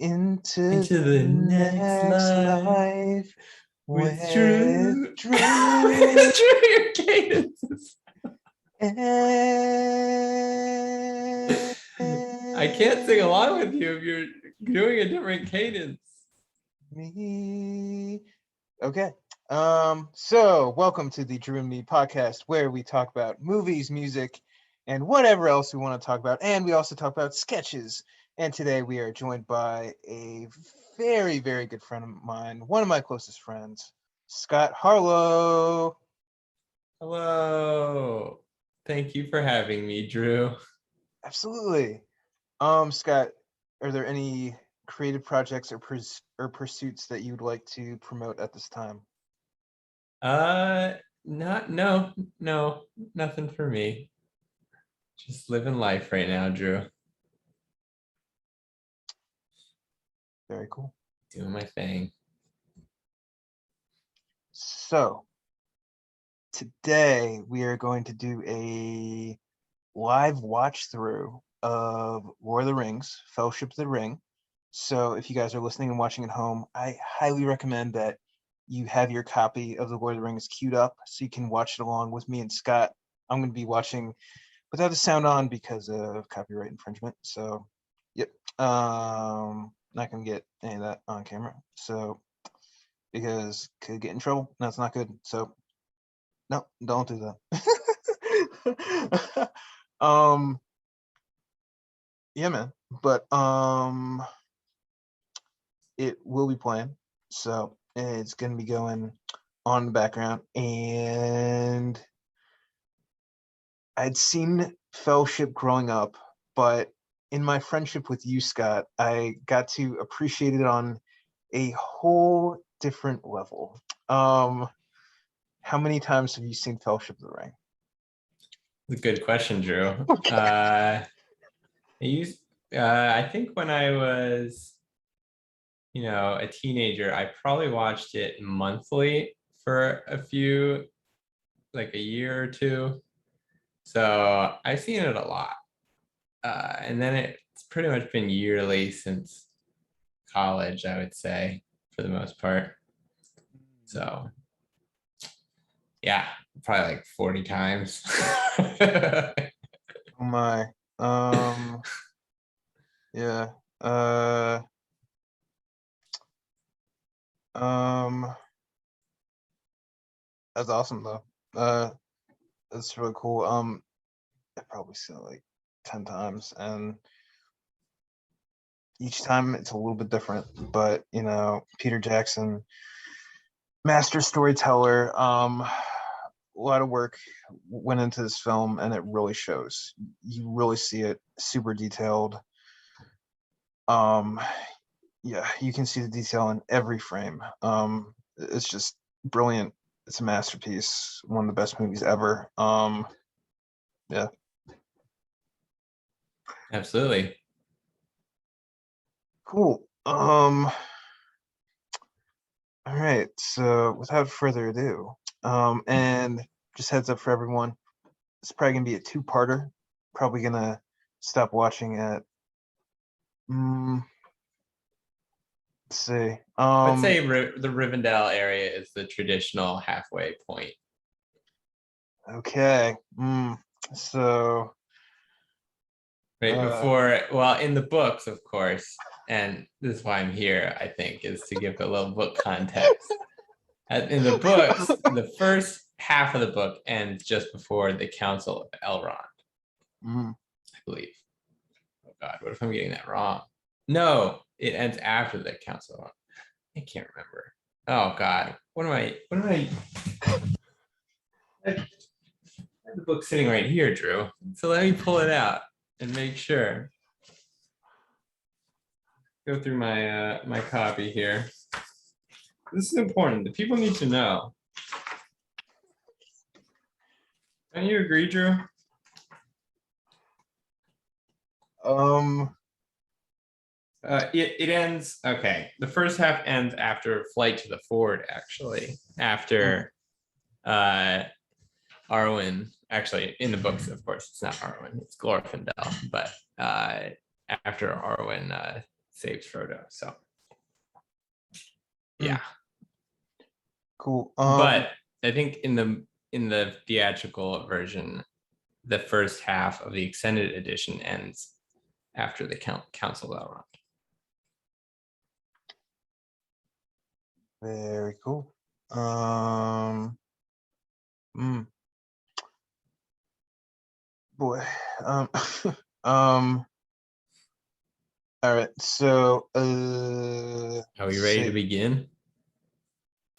into Into the the next life with with Drew. Drew. Drew, your cadences. I can't sing along with you if you're doing a different cadence. Me. Okay. So welcome to the Drew and Me podcast, where we talk about movies, music, and whatever else we want to talk about. And we also talk about sketches. And today we are joined by a very, very good friend of mine, one of my closest friends, Scott Harlow. Hello. Thank you for having me, Drew. Absolutely. Scott, are there any creative projects or pursuits that you'd like to promote at this time? No, nothing for me. Just living life right now, Drew. Very cool. Doing my thing. So, today we are going to do a live watch through of Lord of the Rings, Fellowship of the Ring. So, if you guys are listening and watching at home, I highly recommend that you have your copy of the Lord of the Rings queued up so you can watch it along with me and Scott. I'm going to be watching without the sound on because of copyright infringement. So, yep. Not going to get any of that on camera. So, because could get in trouble. That's not good. So, no, don't do that. Yeah, man. But it will be playing. So it's gonna be going on in the background. And I'd seen Fellowship growing up, but in my friendship with you, Scott, I got to appreciate it on a whole different level. How many times have you seen Fellowship of the Ring? It's a good question, Drew. I think when I was, a teenager, I probably watched it monthly for like a year or two. So I've seen it a lot. And then it's pretty much been yearly since college, I would say, for the most part. So yeah, probably like 40 times. Oh my. Yeah. Um that's awesome though. That's really cool. I probably seen it like 10 times, and each time it's a little bit different, but Peter Jackson, master storyteller. A lot of work went into this film, and it really shows. You really see it super detailed. Yeah, you can see the detail in every frame. It's just brilliant. It's a masterpiece, one of the best movies ever. Yeah. Absolutely. Cool. All right, so without further ado, and just heads up for everyone, it's probably gonna be a two-parter. Probably gonna stop watching at let's see. I'd say the Rivendell area is the traditional halfway point. Okay. So Right before, well, in the books, of course, and this is why I'm here, I think, is to give a little book context. In the books, the first half of the book ends just before the Council of Elrond, I believe. Oh God, what if I'm getting that wrong? No, it ends after the Council. I can't remember. Oh God, what am I? I have the book sitting right here, Drew. So let me pull it out and make sure. Go through my copy here. This is important. The people need to know. Don't you agree, Drew? It ends. Okay, the first half ends after Flight to the Ford. Actually, after Arwen. Actually, in the books, of course, it's not Arwen. It's Glorfindel. But after Arwen saves Frodo. So yeah. Cool. But I think in the theatrical version, the first half of the extended edition ends after the Council of Elrond. Very cool. Boy. Um. All right. So. Are we ready to begin,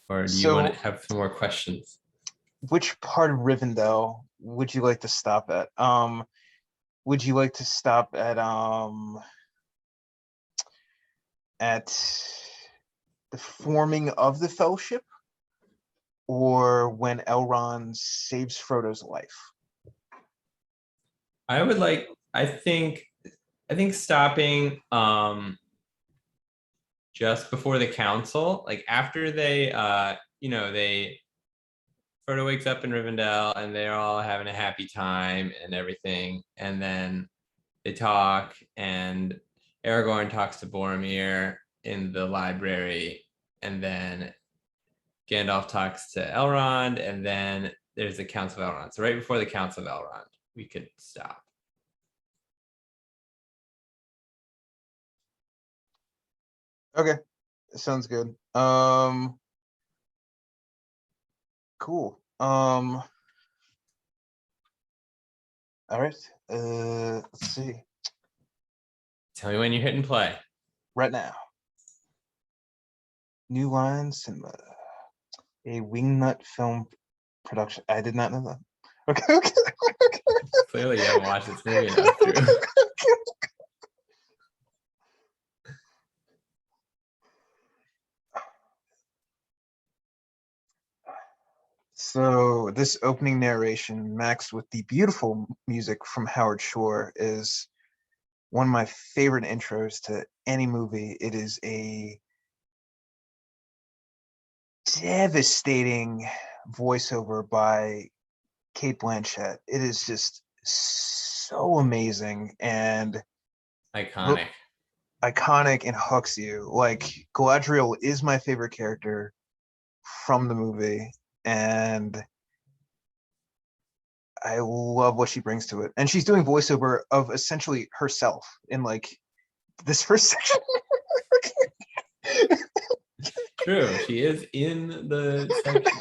or do you want to have some more questions? Which part of Rivendell would you like to stop at? Would you like to stop at the forming of the Fellowship, or when Elrond saves Frodo's life? I think stopping just before the council, like after they Frodo wakes up in Rivendell and they're all having a happy time and everything, and then they talk, and Aragorn talks to Boromir in the library, and then Gandalf talks to Elrond, and then there's the Council of Elrond. So right before the Council of Elrond, we could stop. Okay, sounds good. Cool. All right. Let's see. Tell me when you're hitting play. Right now. New Line Cinema, a Wingnut film production. I did not know that. Okay. Clearly, you haven't watched this movie enough, Drew. So this opening narration, maxed with the beautiful music from Howard Shore, is one of my favorite intros to any movie. It is a devastating voiceover by Kate Blanchett. It is just so amazing and Iconic. Iconic and hooks you. Like, Galadriel is my favorite character from the movie, and I love what she brings to it. And she's doing voiceover of essentially herself in like this first section. True, she is in the section.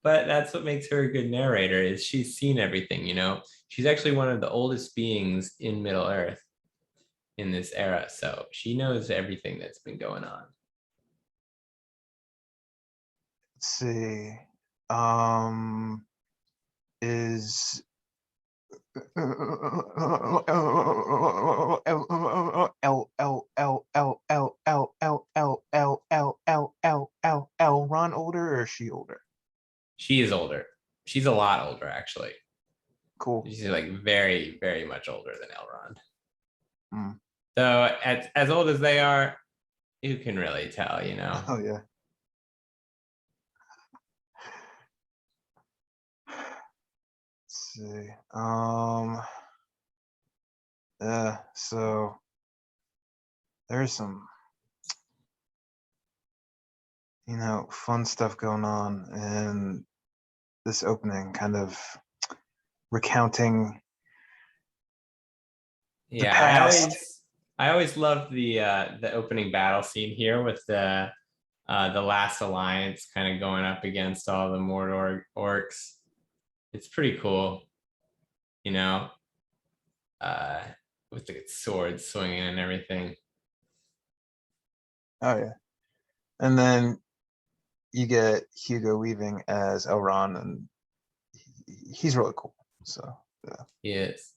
But that's what makes her a good narrator, is she's seen everything, you know? She's actually one of the oldest beings in Middle Earth in this era. So she knows everything that's been going on. Let's see. Is Ron older or is she older? She is older. She's a lot older, actually. Cool. She's like very, very much older than Elrond. Mm. So as old as they are, you can really tell, you know? Oh yeah. Let's see. Yeah, so there's some, fun stuff going on in this opening, kind of recounting the past. I always loved the opening battle scene here with the last alliance kind of going up against all the Mordor orcs. It's pretty cool, you know, with the swords swinging and everything. Oh yeah. And then you get Hugo Weaving as Elrond, and he's really cool. So yeah. He is.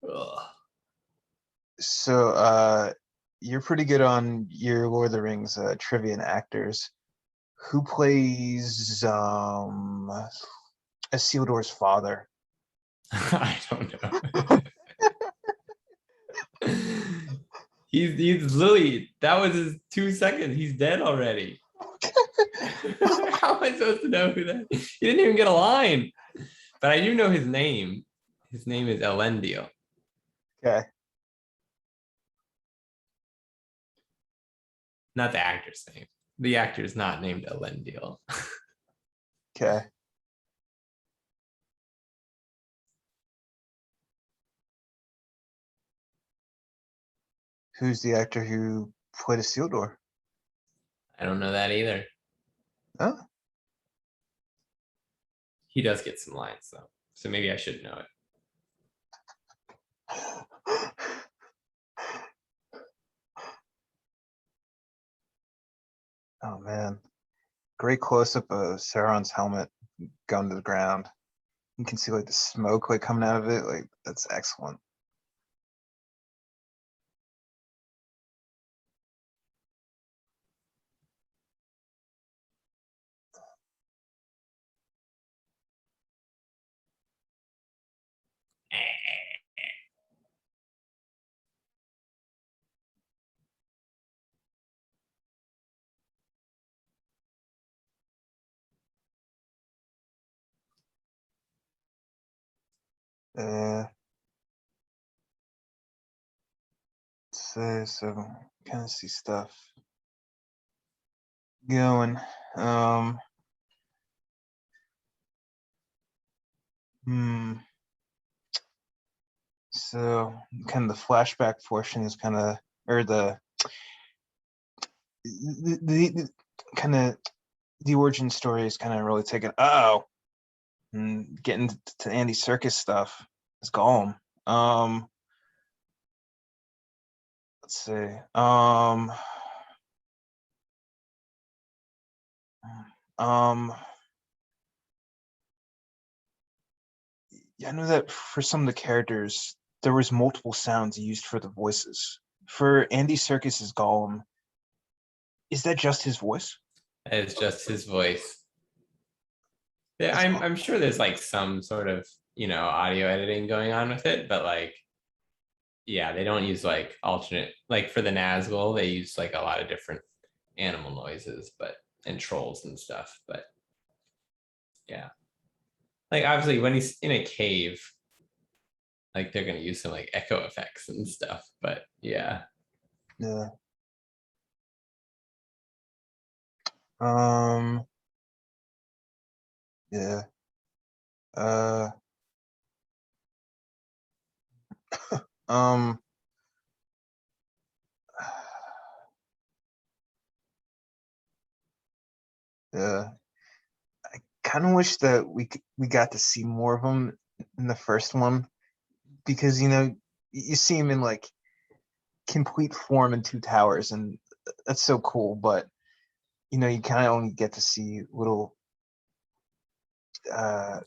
Ugh. So you're pretty good on your Lord of the Rings trivia and actors. Who plays Isildur's father? I don't know. He's literally, that was his 2 seconds. He's dead already. How am I supposed to know who that? He didn't even get a line. But I do know his name. His name is Elendil. Okay. Not the actor's name. The actor is not named Elendil. Okay. Who's the actor who played Isildur? I don't know that either. Oh, He does get some lines though, so maybe I should know it. oh man. Great close-up of Sauron's helmet going to the ground. You can see like the smoke like coming out of it. Like that's excellent. Uh, so kind of see stuff going. Hmm. So kind of the flashback portion is kind of, or the kind of the origin story is kind of really taken. And getting to Andy Serkis stuff is Gollum. Let's see. Um, yeah, I know that for some of the characters, there was multiple sounds used for the voices. For Andy Serkis's Gollum, is that just his voice? It's just his voice. Yeah, That's I'm sure there's like some sort of audio editing going on with it, but like yeah, they don't use like alternate, like for the Nazgul, they use like a lot of different animal noises, but and trolls and stuff. But yeah, like obviously when he's in a cave, like they're gonna use some like echo effects and stuff. But yeah, yeah. Um, yeah. Uh, um, yeah. I kind of wish that we got to see more of him in the first one because you see him in like complete form in Two Towers, and that's so cool. But you kind of only get to see little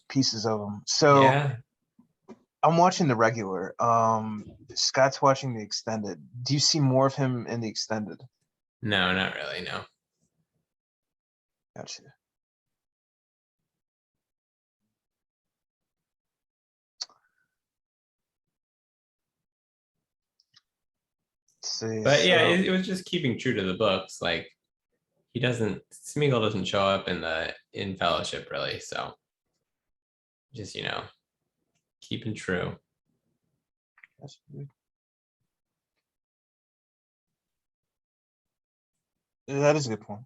pieces of him. So yeah, I'm watching the regular. Scott's watching the extended. Do you see more of him in the extended? no, not really, no. Gotcha. Let's see. But yeah, So it was just keeping true to the books. Like he doesn't, Smeagol doesn't show up in Fellowship really, so just keeping true. that's good. That is a good point.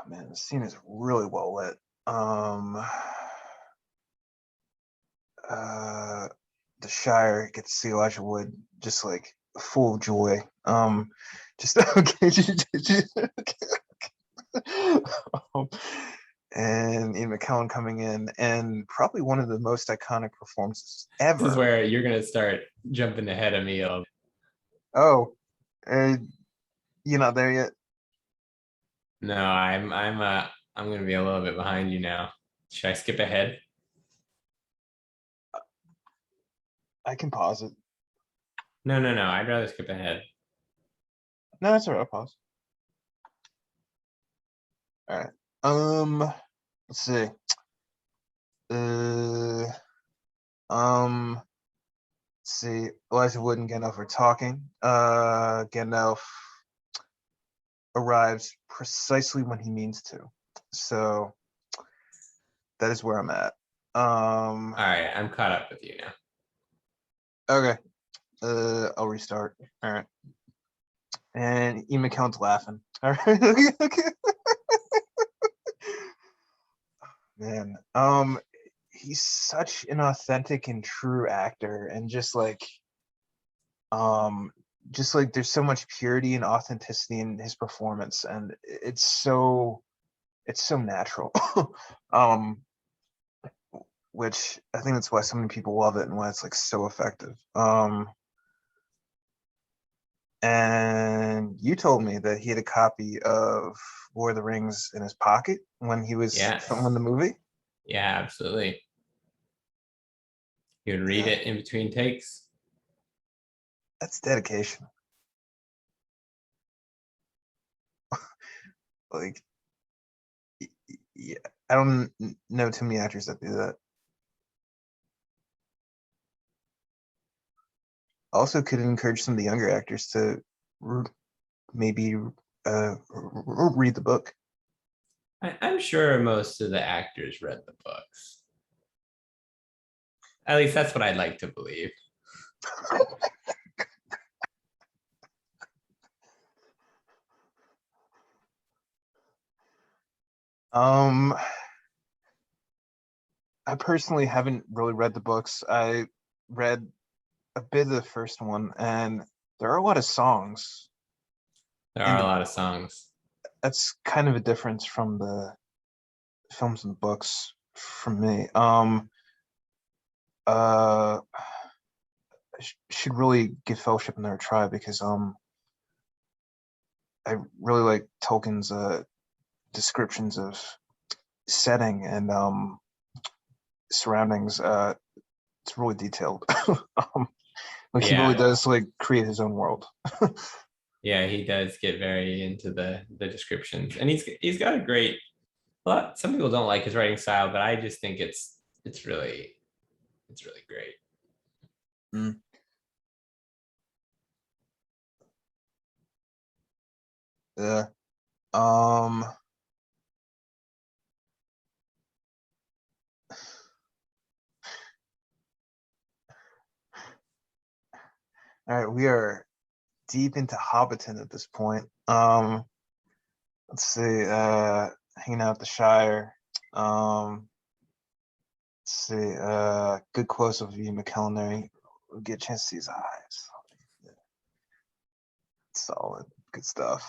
Man, the scene is really well lit. Uh, the Shire get to see Elijah Wood just like full of joy. Just okay, um, and Ian McKellen coming in, and probably one of the most iconic performances This is ever. where you're gonna start jumping ahead of me. Oh, uh, you're not there yet. No, I'm gonna be a little bit behind you now. Should I skip ahead? I can pause it. No, no, no. I'd rather skip ahead. No, that's all right. I'll pause. All right. Let's see. Uh, um, let's see, Elijah Wood and Gandalf are talking. Gandalf arrives precisely when he means to. So that is where I'm at. All right, I'm caught up with you now. Okay. I'll restart. All right. And Ian McKellen's laughing. All right. Okay. Man. He's such an authentic and true actor, and just like there's so much purity and authenticity in his performance, and it's so natural. um which I think that's why so many people love it and why it's like so effective. And you told me that he had a copy of Lord of the Rings in his pocket when he was filming Yes. the movie. Yeah, absolutely. You would read Yeah, it in between takes. that's dedication. Like, yeah, I don't know too many actors that do that. Also, could encourage some of the younger actors to maybe read the book. I'm sure most of the actors read the books. At least that's what I'd like to believe. Um, I personally haven't really read the books. I read a bit of the first one, and there are a lot of songs There in are a the. lot of songs. That's kind of a difference from the films and books for me. I should really give Fellowship another try because I really like Tolkien's descriptions of setting and surroundings. It's really detailed. Like he really Yeah. does like create his own world. Yeah, he does get very into the descriptions. And he's got a great some people don't like his writing style, but I just think it's really great. Mm. Yeah. Um. All right, we are deep into Hobbiton at this point. Let's see. Hanging out at the Shire. Um. Let's see. Good close of Ian McKellen there. We'll get a chance to see his eyes. Yeah, solid. Good stuff.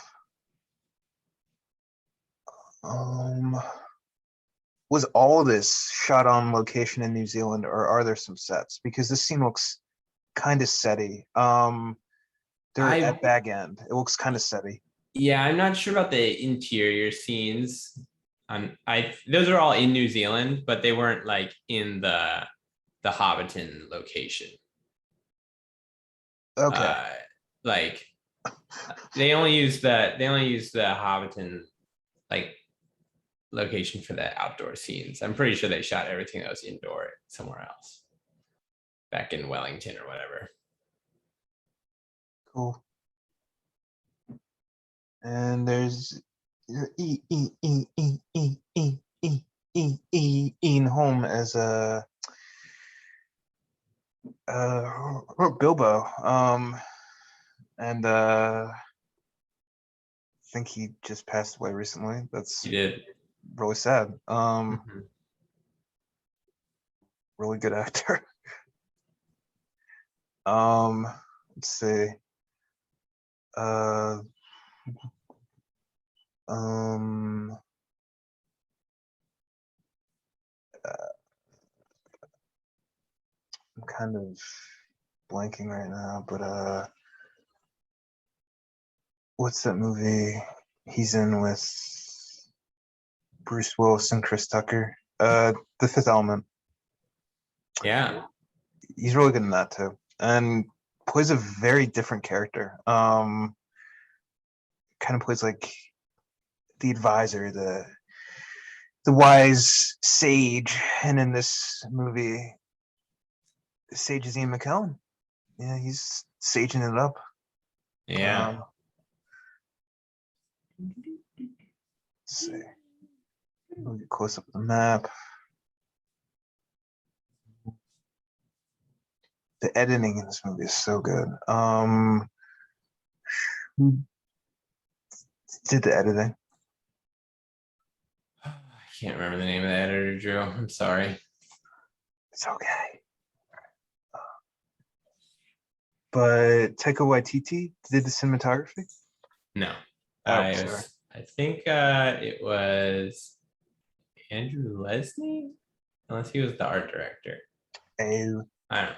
Um. Was all this shot on location in New Zealand, or are there some sets? Because this scene looks kind of setty. They're I at Bag End. It looks kind of setty. Yeah, I'm not sure about the interior scenes. I those are all in New Zealand, but they weren't like in the Hobbiton location. Okay, Uh, like they only use the Hobbiton like location for the outdoor scenes. I'm pretty sure they shot everything that was indoor somewhere else, back in Wellington or whatever. cool. And there's Ian Holm as a Bilbo. And I think he just passed away recently. He That's did. really sad. Mhm. Really good actor. Um, let's see. Uh, um, I'm kind of blanking right now, but what's that movie he's in with Bruce Willis and Chris Tucker? The Fifth Element. Yeah, He's really good in that too, and plays a very different character. Kind of plays like the advisor, the wise sage, and in this movie, the sage is Ian McKellen. Yeah, he's saging it up. Yeah. Let's see. We'll get close up the map. The editing in this movie is so good. Who did the editing? I can't remember the name of the editor, Drew. I'm sorry. It's okay. But Taika Waititi did the cinematography? No. Oh, sorry. I think it was Andrew Lesney, unless he was the art director. Oh, I don't know.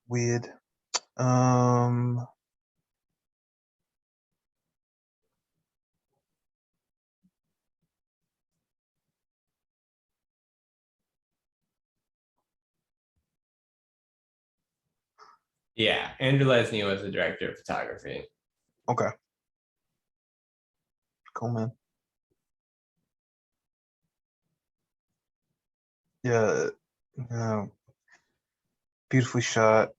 weird. Yeah, Andrew Lesney was the director of photography. Okay. Cool, man. Yeah, beautifully shot,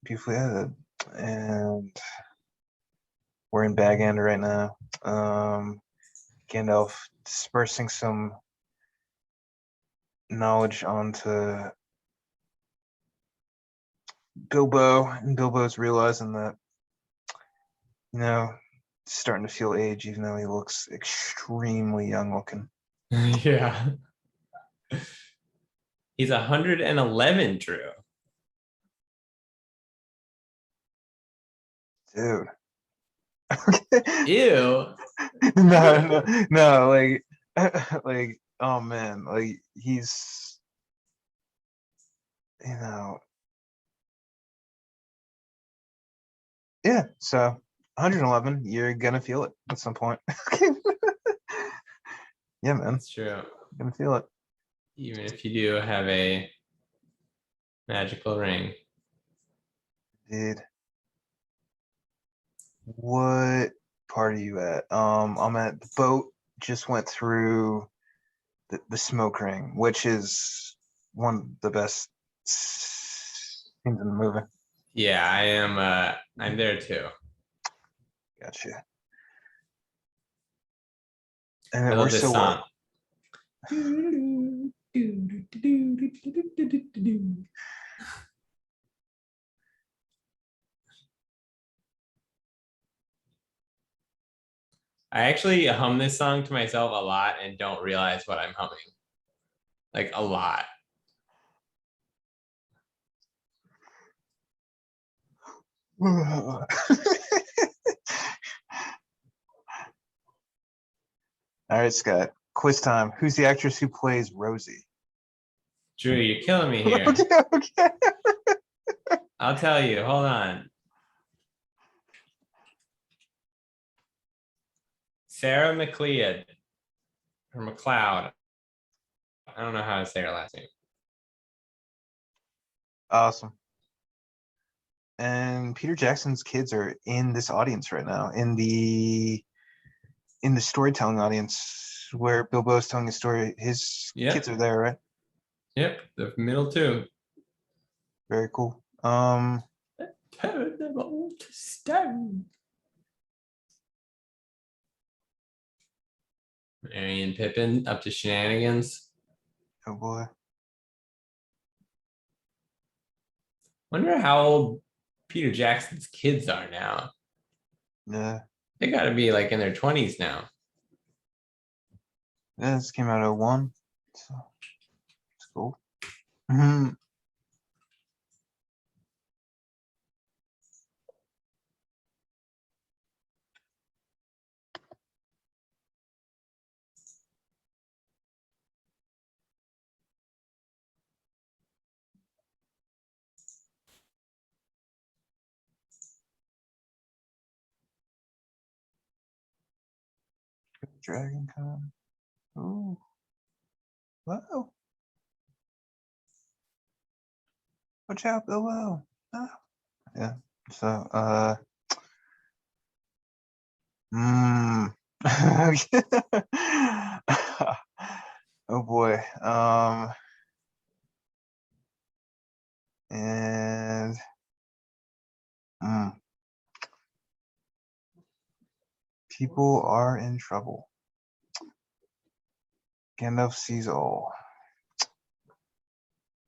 beautifully edited, and we're in Bag End right now. Gandalf dispersing some knowledge onto Bilbo, and Bilbo's realizing that, starting to feel age, even though he looks extremely young looking. Yeah. He's 111, Drew. Dude. Ew. No, like, oh man, like he's, you know, yeah. So 111, you're gonna feel it at some point. Yeah, man, That's true. you're gonna feel it. Even if you do have a magical ring. Dude, what part are you at? I'm at the boat. Just went through the smoke ring, which is one of the best scenes in the movie. Yeah, I'm there too. Gotcha. And I then we're love this still song. what? I actually hum this song to myself a lot and don't realize what I'm humming. Like a lot. All right, Scott. Quiz time. Who's the actress who plays Rosie? Drew, you're killing me here. Okay, okay. I'll tell you. Hold on. Sarah McLeod or McLeod. I don't know how to say her last name. Awesome. And Peter Jackson's kids are in this audience right now, in the storytelling audience where Bilbo is telling a story. His kids Yep. are there, right? Yep. The middle two. Very cool. Turn them all to stone. Merry and Pippin up to shenanigans. Oh boy. Wonder how old Peter Jackson's kids are now. Yeah. They got to be like in their 20s now. Yeah, this came out of one. So it's cool. Mhm. Dragon Con. Ooh. Wow. Watch out, Bilbo. Ah. Yeah. So mm. Oh boy. And people are in trouble. Gandalf sees all.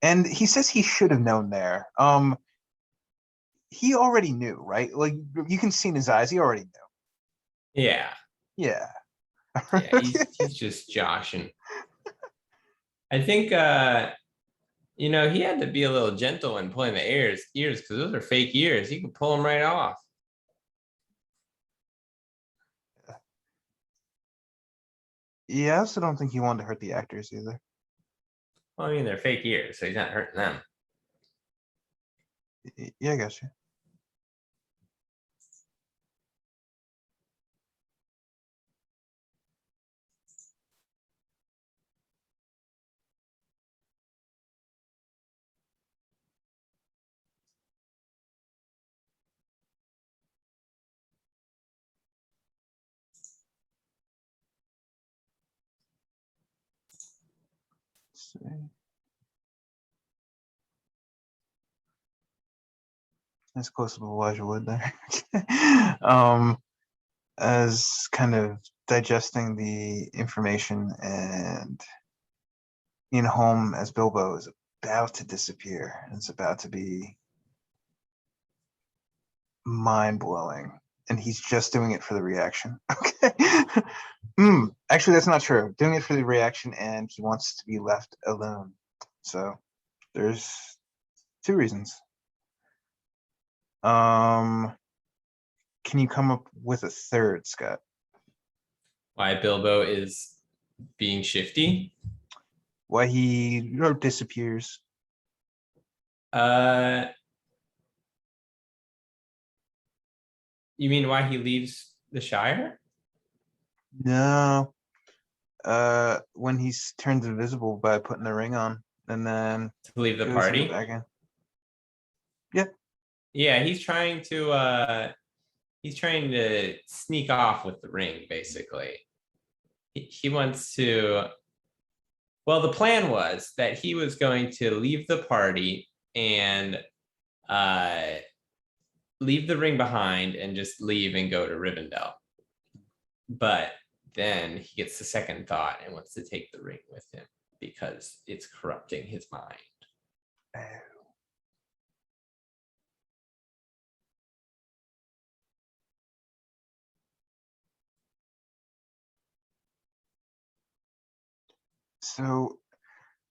And he says he should have known there. He already knew, right? Like you can see in his eyes, he already knew. Yeah. Yeah. Yeah, he's just joshing. I think he had to be a little gentle in pulling the ears because those are fake ears. He could pull them right off. Yeah, I also don't think he wanted to hurt the actors either. Well, I mean, they're fake ears, so he's not hurting them. Yeah, I got you. Let's see. Nice close up of Elijah Wood there. As kind of digesting the information and being home as Bilbo is about to disappear. It's about to be mind-blowing. And he's just doing it for the reaction. Okay. Actually, that's not true. Doing it for the reaction, and he wants to be left alone. So there's two reasons. Can you come up with a third, Scott? Why Bilbo is being shifty? Why he disappears? You mean why he leaves the Shire? No. When he's turned invisible by putting the ring on, and then To leave the goes party? back in. Yeah. Yeah, he's trying to sneak off with the ring, basically. He wants to. Well, the plan was that he was going to leave the party and leave the ring behind and just leave and go to Rivendell. But then he gets the second thought and wants to take the ring with him because it's corrupting his mind. Oh. So,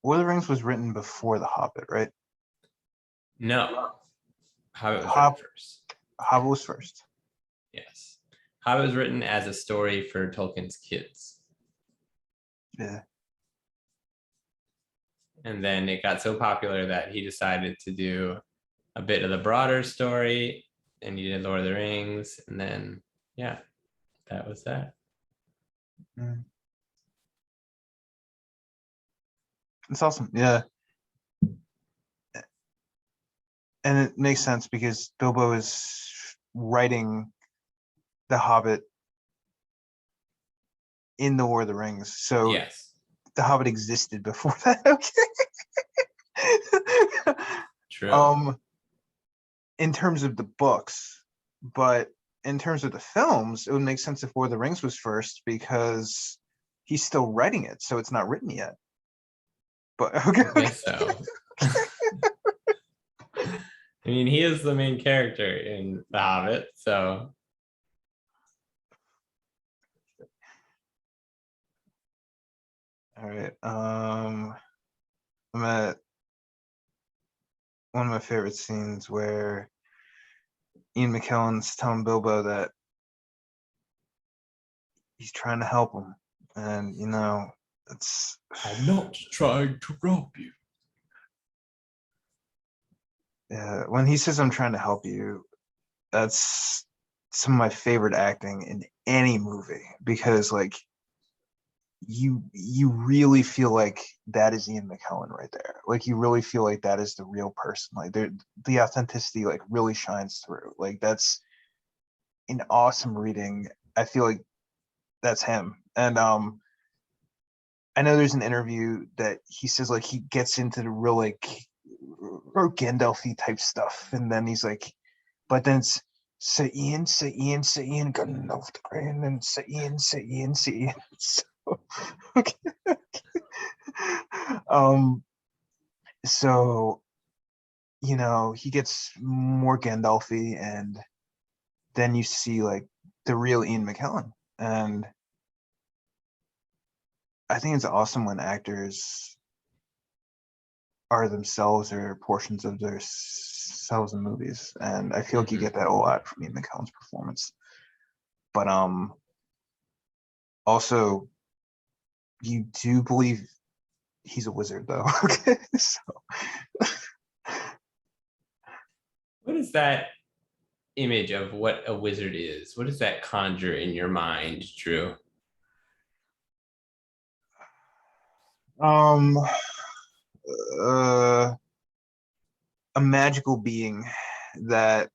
Lord of the Rings was written before The Hobbit, right? No, Hobbit was written first. Hobbit was first. Yes, Hobbit was written as a story for Tolkien's kids. Yeah. And then it got so popular that he decided to do a bit of the broader story, and he did Lord of the Rings, and then yeah, that was that. It's awesome. Yeah. And it makes sense because Bilbo is writing The Hobbit in the Lord of the Rings. So yes, The Hobbit existed before that. Okay. True. In terms of the books, but in terms of the films, it would make sense if Lord of the Rings was first because he's still writing it, so it's not written yet. But okay. I guess so. I mean, he is the main character in The Hobbit, so. All right. I'm at one of my favorite scenes where Ian McKellen's telling Bilbo that he's trying to help him, and it's. I'm not trying to rob you. Yeah, when he says I'm trying to help you, that's some of my favorite acting in any movie because like you really feel like that is Ian McKellen right there. Like you really feel like that is the real person. Like the authenticity like really shines through. Like that's an awesome reading. I feel like that's him. And I know there's an interview that he says like he gets into the real like or Gandalf-y type stuff, and then he's like, but then it's Sir Ian, Gandalf the Grey, and then Sir Ian, So, okay. So he gets more Gandalf-y, and then you see like the real Ian McKellen, and I think it's awesome when actors are themselves or portions of their selves in movies, and I feel like you get that a lot from Ian McKellen's performance. But also, you do believe he's a wizard, though. Okay, so What is that image of what a wizard is? What does that conjure in your mind, Drew? um, uh, a magical being that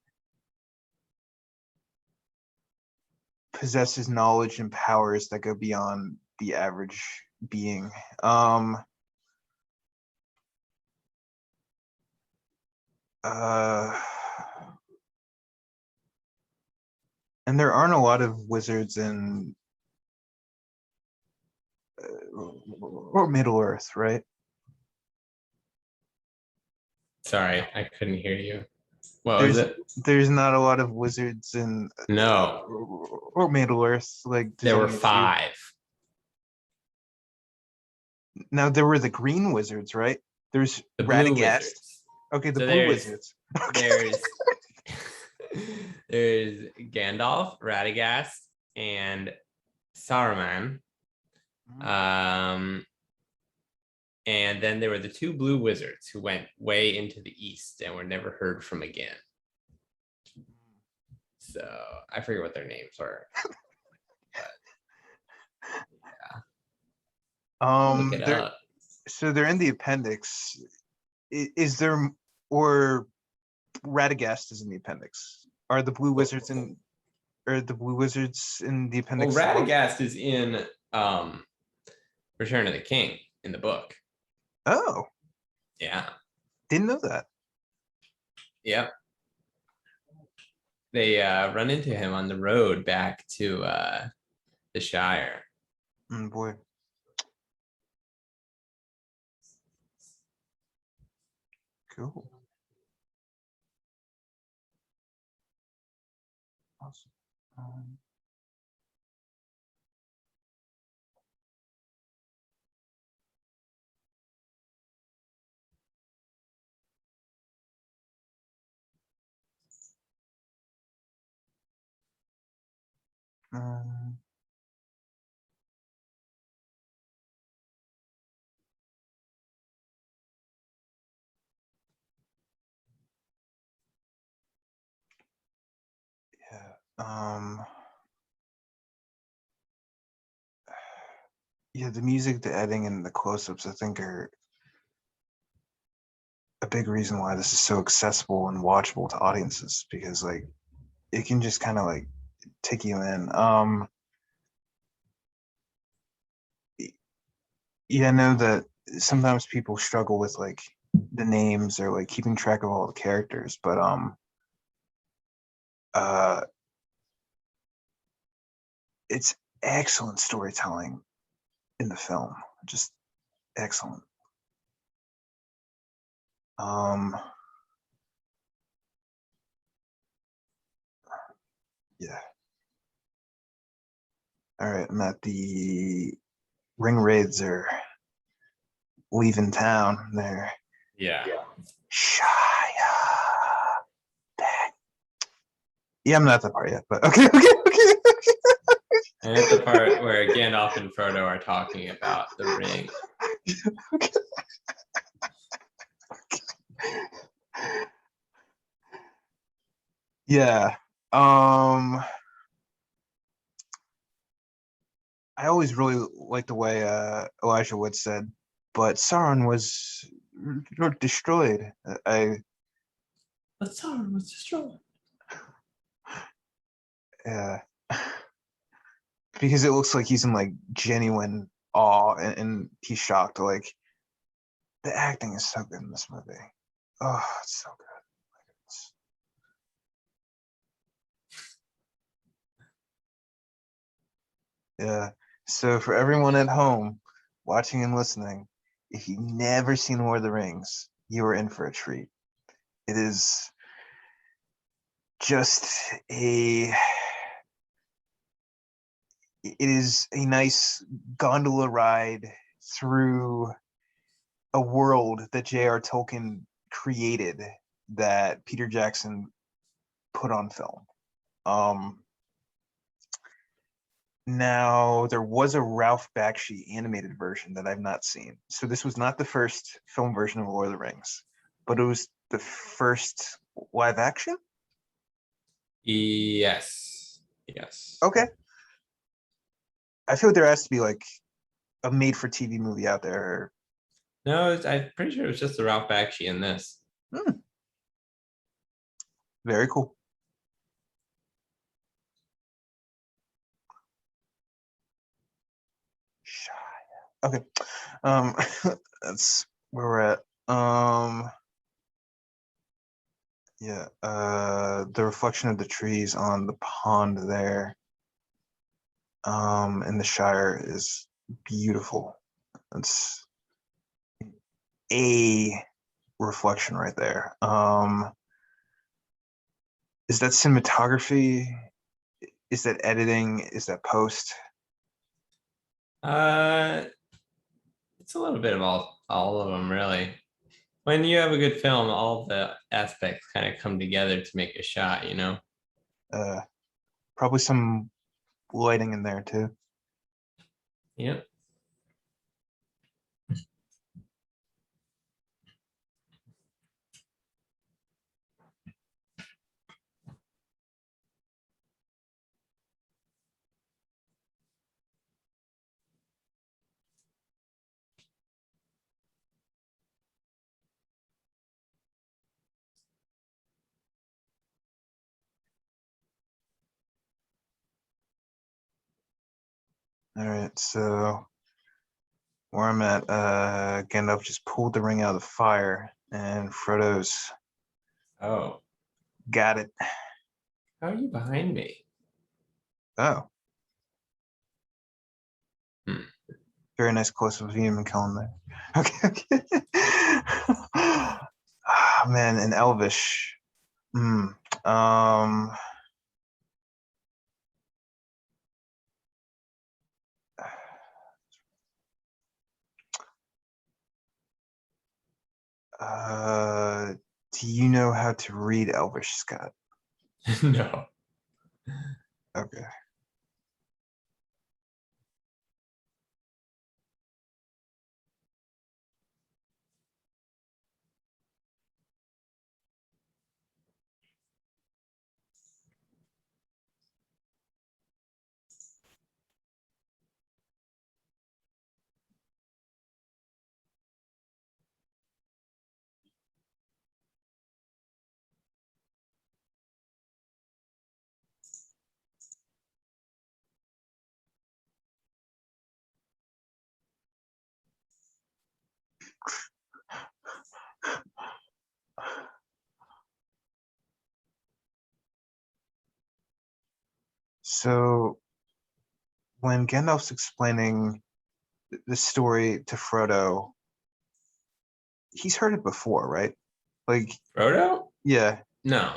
possesses knowledge and powers that go beyond the average being. Uh, and there aren't a lot of wizards in or Middle Earth, right? Sorry, I couldn't hear you. What was There's it? there's not a lot of wizards in No, or Middle Earth. Like there's there were only a few. 5. Now there were the green wizards, right? There's The blue Radagast. wizards. Okay, the So blue wizards. there's there's Gandalf, Radagast, and Saruman. And then there were the 2 blue wizards who went way into the east and were never heard from again. So I forget what their names were. Look it up. So they're in the appendix. Is there, or Radagast is in the appendix? Are the blue wizards in, or the blue wizards in the appendix? Well, Radagast is in Return of the King in the book. Oh, yeah, didn't know that. Yep. They run into him on the road back to the Shire. Boy. Cool. Awesome. Yeah, the music, the editing, and the close-ups, I think, are a big reason why this is so accessible and watchable to audiences, because like it can just kind of like take you in. Yeah, I know that sometimes people struggle with like the names or like keeping track of all the characters, but uh it's excellent storytelling in the film. Just excellent. Yeah. All right, I'm at the ring raids are leaving town. They're Yeah. Shia. Yeah, I'm not at the part yet, but okay. And it's the part where Gandalf and Frodo are talking about the ring. Okay. Yeah. I always really liked the way Elijah Wood said, but Sauron was destroyed. But Sauron was destroyed. Yeah. Because it looks like he's in like genuine awe, and he's shocked. Like the acting is so good in this movie. Oh, it's so good. Yeah. So for everyone at home watching and listening, if you've never seen Lord of the Rings, you are in for a treat. It is just a it is a nice gondola ride through a world that J.R. Tolkien created that Peter Jackson put on film. Um, Now, there was a Ralph Bakshi animated version that I've not seen. So this was not the first film version of Lord of the Rings, but it was the first live action? Yes. Yes. Okay. I feel like there has to be like a made for TV movie out there. No, I'm pretty sure it was just the Ralph Bakshi in this. Hmm, very cool. Okay. Um, that's where we're at. Yeah, the reflection of the trees on the pond there, in the Shire is beautiful. It's a reflection right there. Is that cinematography? Is that editing? Is that post? Uh, it's a little bit of all of them, really. When you have a good film, all the aspects kind of come together to make a shot, you know? Uh, Probably some lighting in there too. Yep. All right, so where I'm at, Gandalf just pulled the ring out of the fire, and Frodo's Oh, got it. how are you behind me? Oh, Hmm. very nice close up of Ian McKellen there. Okay, okay. Ah, man, in Elvish. Hmm. Um. Uh. Do you know how to read Elvish, Scott? No. Okay. So when Gandalf's explaining the story to Frodo, he's heard it before, right? Like, Frodo? yeah. No.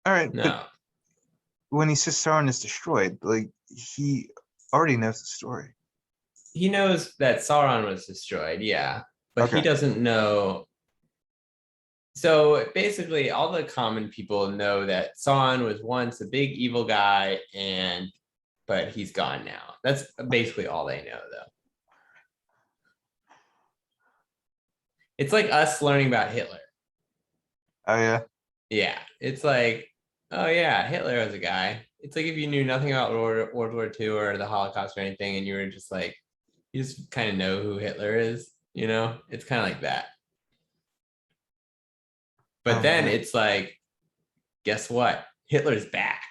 All right, but No. when he says Sauron is destroyed, like he already knows the story. He knows that Sauron was destroyed, yeah, but he Okay. doesn't know. So basically, all the common people know that Sauron was once a big evil guy, and but he's gone now. That's basically all they know, though. It's like us learning about Hitler. Oh yeah. Yeah, it's like, oh yeah, Hitler was a guy. It's like if you knew nothing about World War II or the Holocaust or anything, and you were just like, you just kind of know who Hitler is, you know? It's kind of like that. But Oh then man. it's like, guess what? Hitler's back.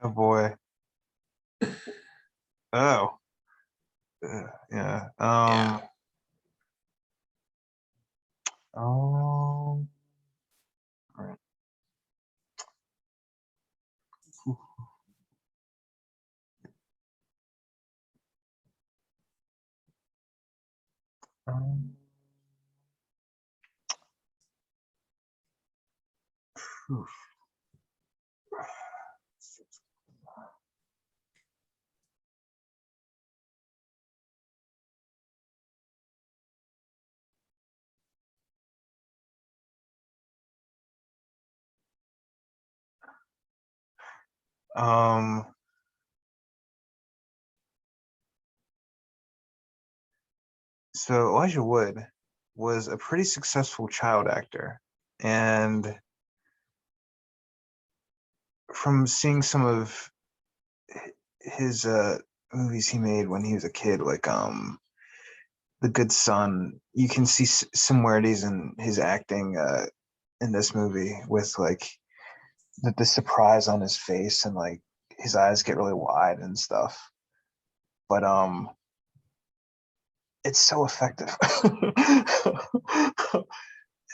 Oh boy. Oh. Yeah. Yeah. Um, oof. Um, so Elijah Wood was a pretty successful child actor, and from seeing some of his movies he made when he was a kid, like The Good Son, you can see similarities in his acting in this movie with like the surprise on his face and like his eyes get really wide and stuff. But it's so effective.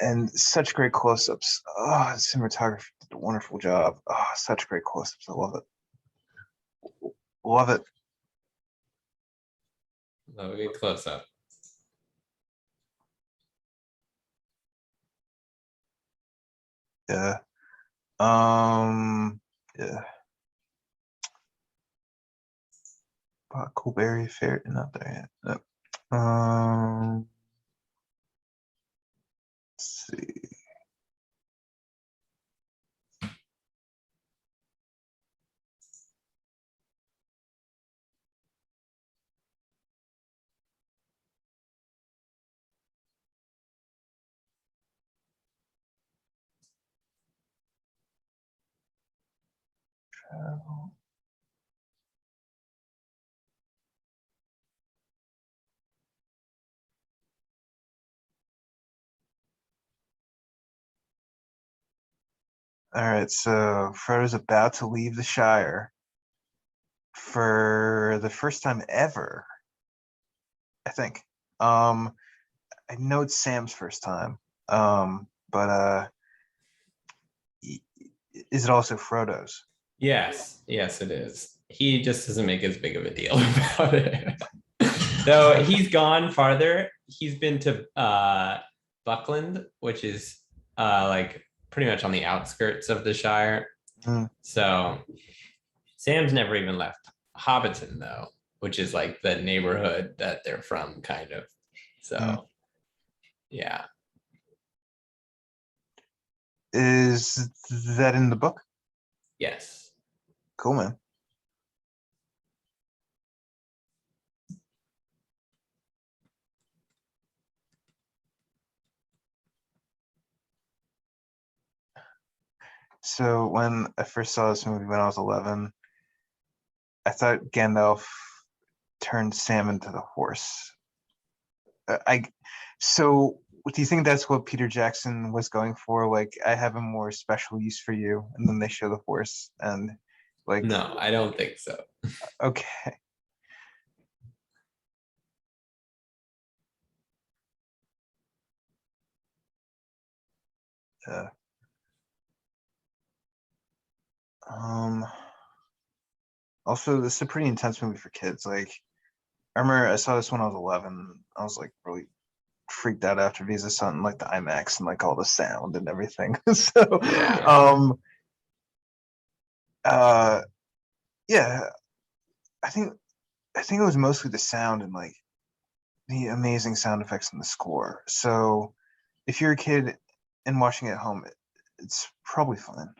And such great close-ups. Oh, cinematography did a wonderful job. Oh, such great close-ups. I love it. Love it. Let me get close up. Yeah. Yeah. Coolberry Fair, not there yet. No. Let's see. All right, so Frodo's about to leave the Shire for the first time ever, I think. I know it's Sam's first time, but is it also Frodo's? Yes, yes, it is. He just doesn't make as big of a deal about it. So he's gone farther. He's been to Buckland, which is like pretty much on the outskirts of the Shire. Mm, So Sam's never even left Hobbiton though, which is like the neighborhood that they're from, kind of. mm. So yeah. Is that in the book? Yes. Cool, man. So when I first saw this movie when I was 11, I thought Gandalf turned Sam into the horse. I so do you think that's what Peter Jackson was going for? Like, I have a more special use for you, and then they show the horse, and like, No, I don't think so. okay, uh, um, also this is a pretty intense movie for kids. Like, I remember I saw this when I was 11. I was like really freaked out after because I saw it in like the IMAX and like all the sound and everything. So, Yeah. um, uh, yeah, I think I think it was mostly the sound and like the amazing sound effects in the score. So if you're a kid and watching it at home, it's probably fun.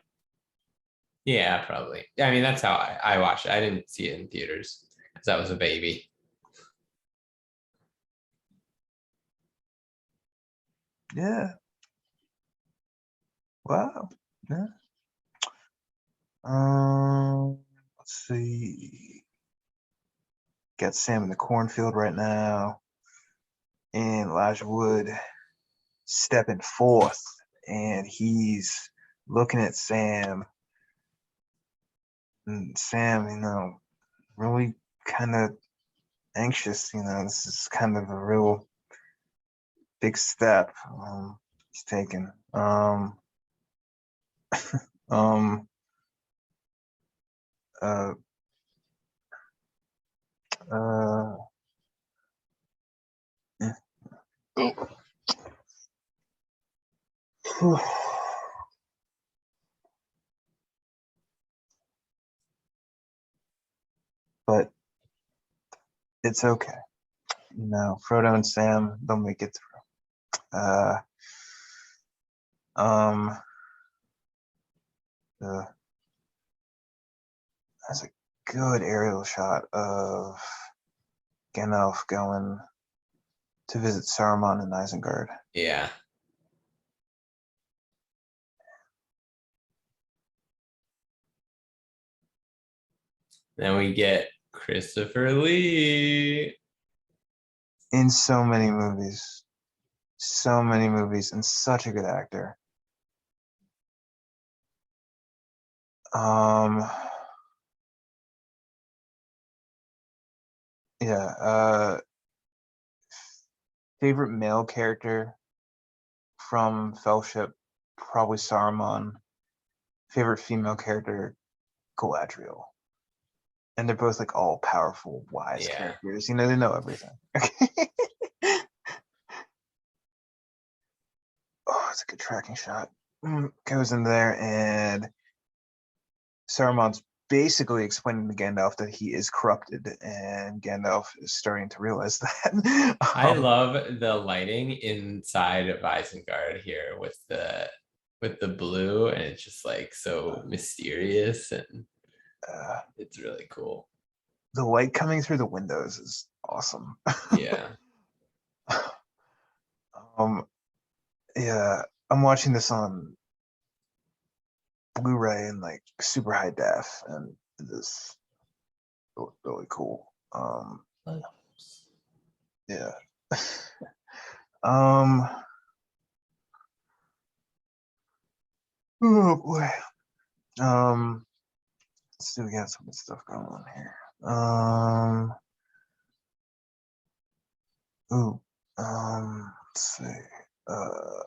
Yeah, probably. I mean, that's how I watched it. I didn't see it in theaters because I was a baby. Yeah. Wow. Yeah. Let's see. Got Sam in the cornfield right now, and Elijah Wood stepping forth, and he's looking at Sam, and Sam, really kind of anxious. This is kind of a real big step he's taken. Um, uh, uh, But it's okay. You know, Frodo and Sam, they'll make it through. Um, that's a good aerial shot of Gandalf going to visit Saruman and Isengard. Yeah. Then we get Christopher Lee. In so many movies. So many movies, and such a good actor. Yeah, favorite male character from Fellowship, probably Saruman. Favorite female character, Galadriel. And they're both like all powerful, wise Yeah. characters. You know, they know everything. Oh, it's a good tracking shot. Goes in there, and Saruman's basically explaining to Gandalf that he is corrupted, and Gandalf is starting to realize that. I love the lighting inside of Isengard here with the blue, and it's just like so mysterious, and it's really cool. The light coming through the windows is awesome. Yeah. Yeah, I'm watching this on Blu-ray and like super high def, and this really cool. Yeah. Oh boy. Let's see, we got some good stuff going on here. Let's see. Uh,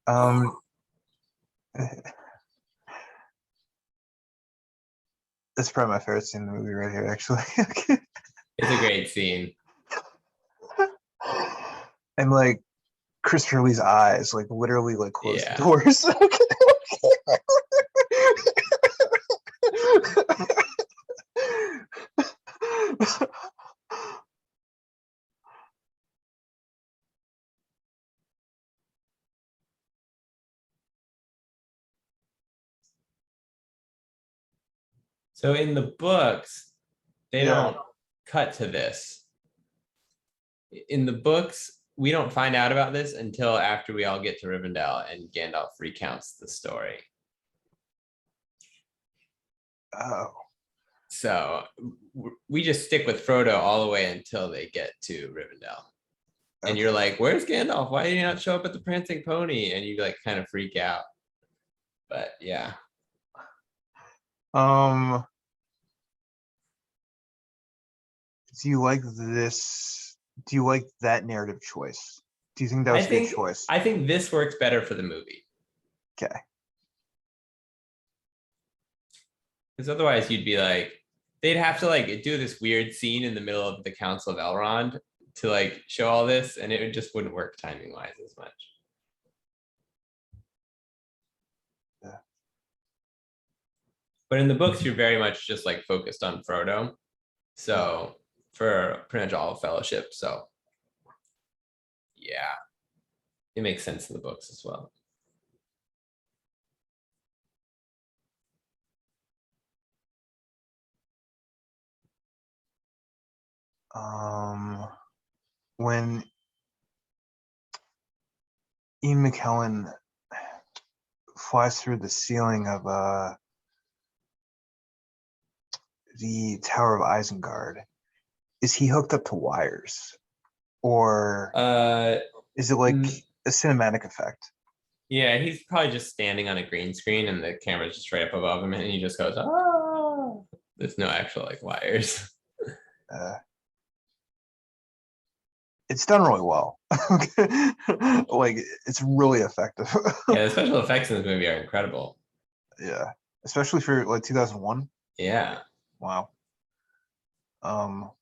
um, That's probably my favorite scene in the movie right here, actually. It's a great scene. And like Christopher Lee's eyes, like literally like close the Yeah. doors. So in the books, they Yeah. don't cut to this. In the books, we don't find out about this until after we all get to Rivendell and Gandalf recounts the story. Oh. So we just stick with Frodo all the way until they get to Rivendell. And you're like, where's Gandalf? Why did he not show up at the Prancing Pony? And you like kind of freak out. But yeah. Do you like this? Do you like that narrative choice? Do you think that was a good choice? I think this works better for the movie. Okay. Because otherwise you'd be like, they'd have to like do this weird scene in the middle of the Council of Elrond to like show all this, and it just wouldn't work timing wise as much. Yeah. But in the books, you're very much just like focused on Frodo. So for pretty much all of Fellowship. So yeah, it makes sense in the books as well. When Ian McKellen flies through the ceiling of the Tower of Isengard, is he hooked up to wires? or Uh, is it like mm, a cinematic effect? yeah, he's probably just standing on a green screen and the camera's just right up above him and he just goes, oh, there's no actual like wires. Uh, it's done really well. Like it's really effective. Yeah, the special effects in this movie are incredible. Yeah, especially for like 2001. Yeah. Wow. Um,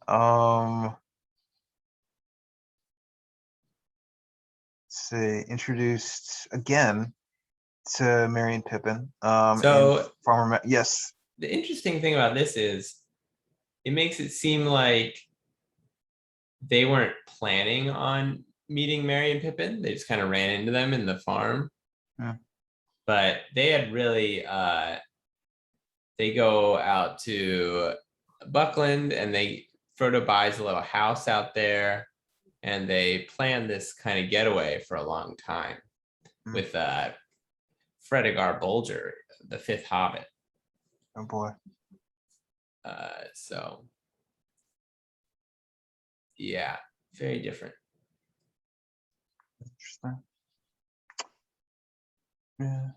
um, let's see, introduced again to Merry and Pippin. And So yes. the interesting thing about this is it makes it seem like they weren't planning on meeting Merry and Pippin. They just kind of ran into them in the farm. Hmm. But they had really they go out to Buckland and Frodo buys a little house out there and they plan this kind of getaway for a long time Hmm. with Fredegar Bolger, the fifth hobbit. Oh boy. So yeah, very different. Interesting. Yeah.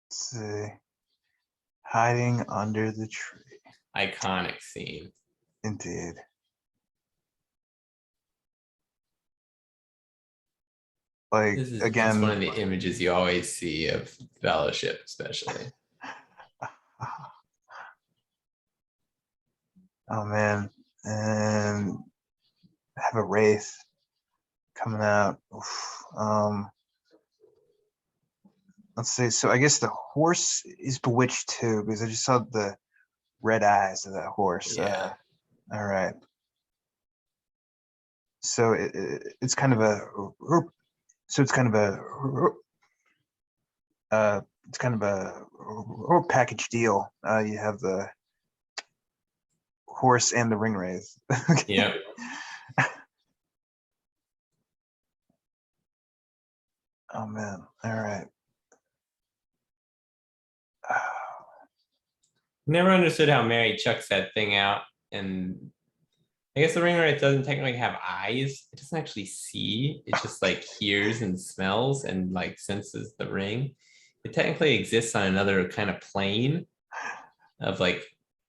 Let's see. Hiding under the tree. Iconic scene. Indeed. Like This is just one again. of the images you always see of Fellowship, especially. Oh man. And have a wraith coming out. Oof. Let's see. So I guess the horse is bewitched too, because I just saw the red eyes of that horse. Yeah. All right. So it's kind of a so it's kind of a package deal. You have the horse and the ring wraith. Yep. Oh man. All right. Never understood how Mary chucks that thing out. And I guess the ringwraith doesn't technically have eyes. It doesn't actually see. It just like hears and smells and like senses the ring. It technically exists on another kind of plane of like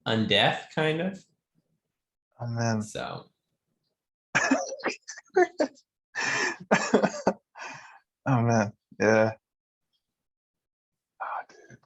undeath, kind of. Oh man. So Oh man. Yeah. Oh, dude.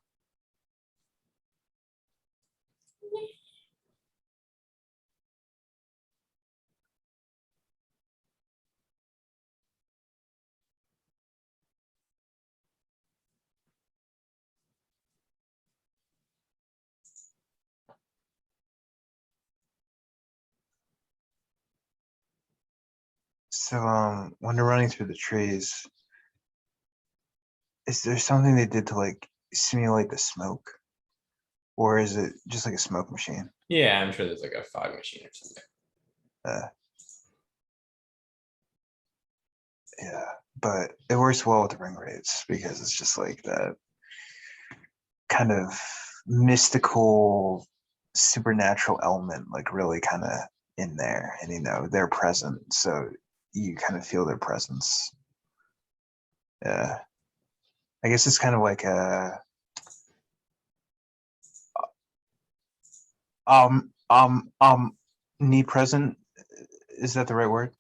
So when they're running through the trees, is there something they did to like simulate the smoke? Or is it just like a smoke machine? yeah, I'm sure there's like a fog machine or something. Uh, yeah, but it works well with the ring wraiths because it's just like that kind of mystical, supernatural element, like really kind of in there, and they're present, so you kind of feel their presence. Yeah, I guess it's kind of like a um um um omnipresent. Is that the right word?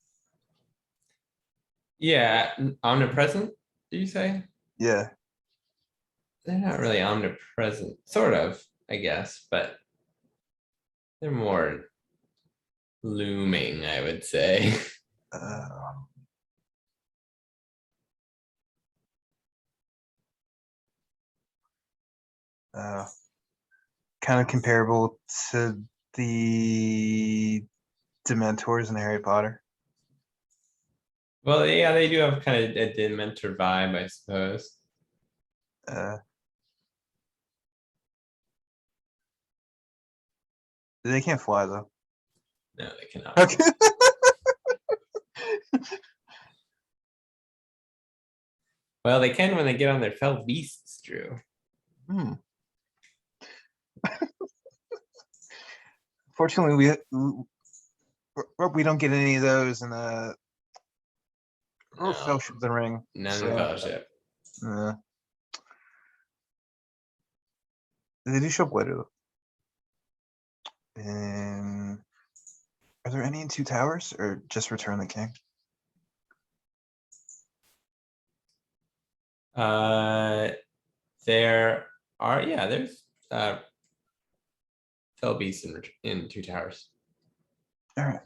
Yeah, omnipresent, do you say? Yeah. They're not really omnipresent, sort of, I guess, but they're more looming, I would say. Uh, Kind of comparable to the Dementors in Harry Potter. Well, yeah, they do have kind of a Dementor vibe, I suppose. Uh, they can't fly though. No, they cannot. Okay. Well, they can when they get on their fell beasts, Drew. Hmm. Fortunately, we don't get any of those in No, Fellowship of the Ring. none in So, Fellowship. they do show up later though. And are there any in Two Towers or just Return of the King? There are, yeah, there's fell beasts in Two Towers. All right.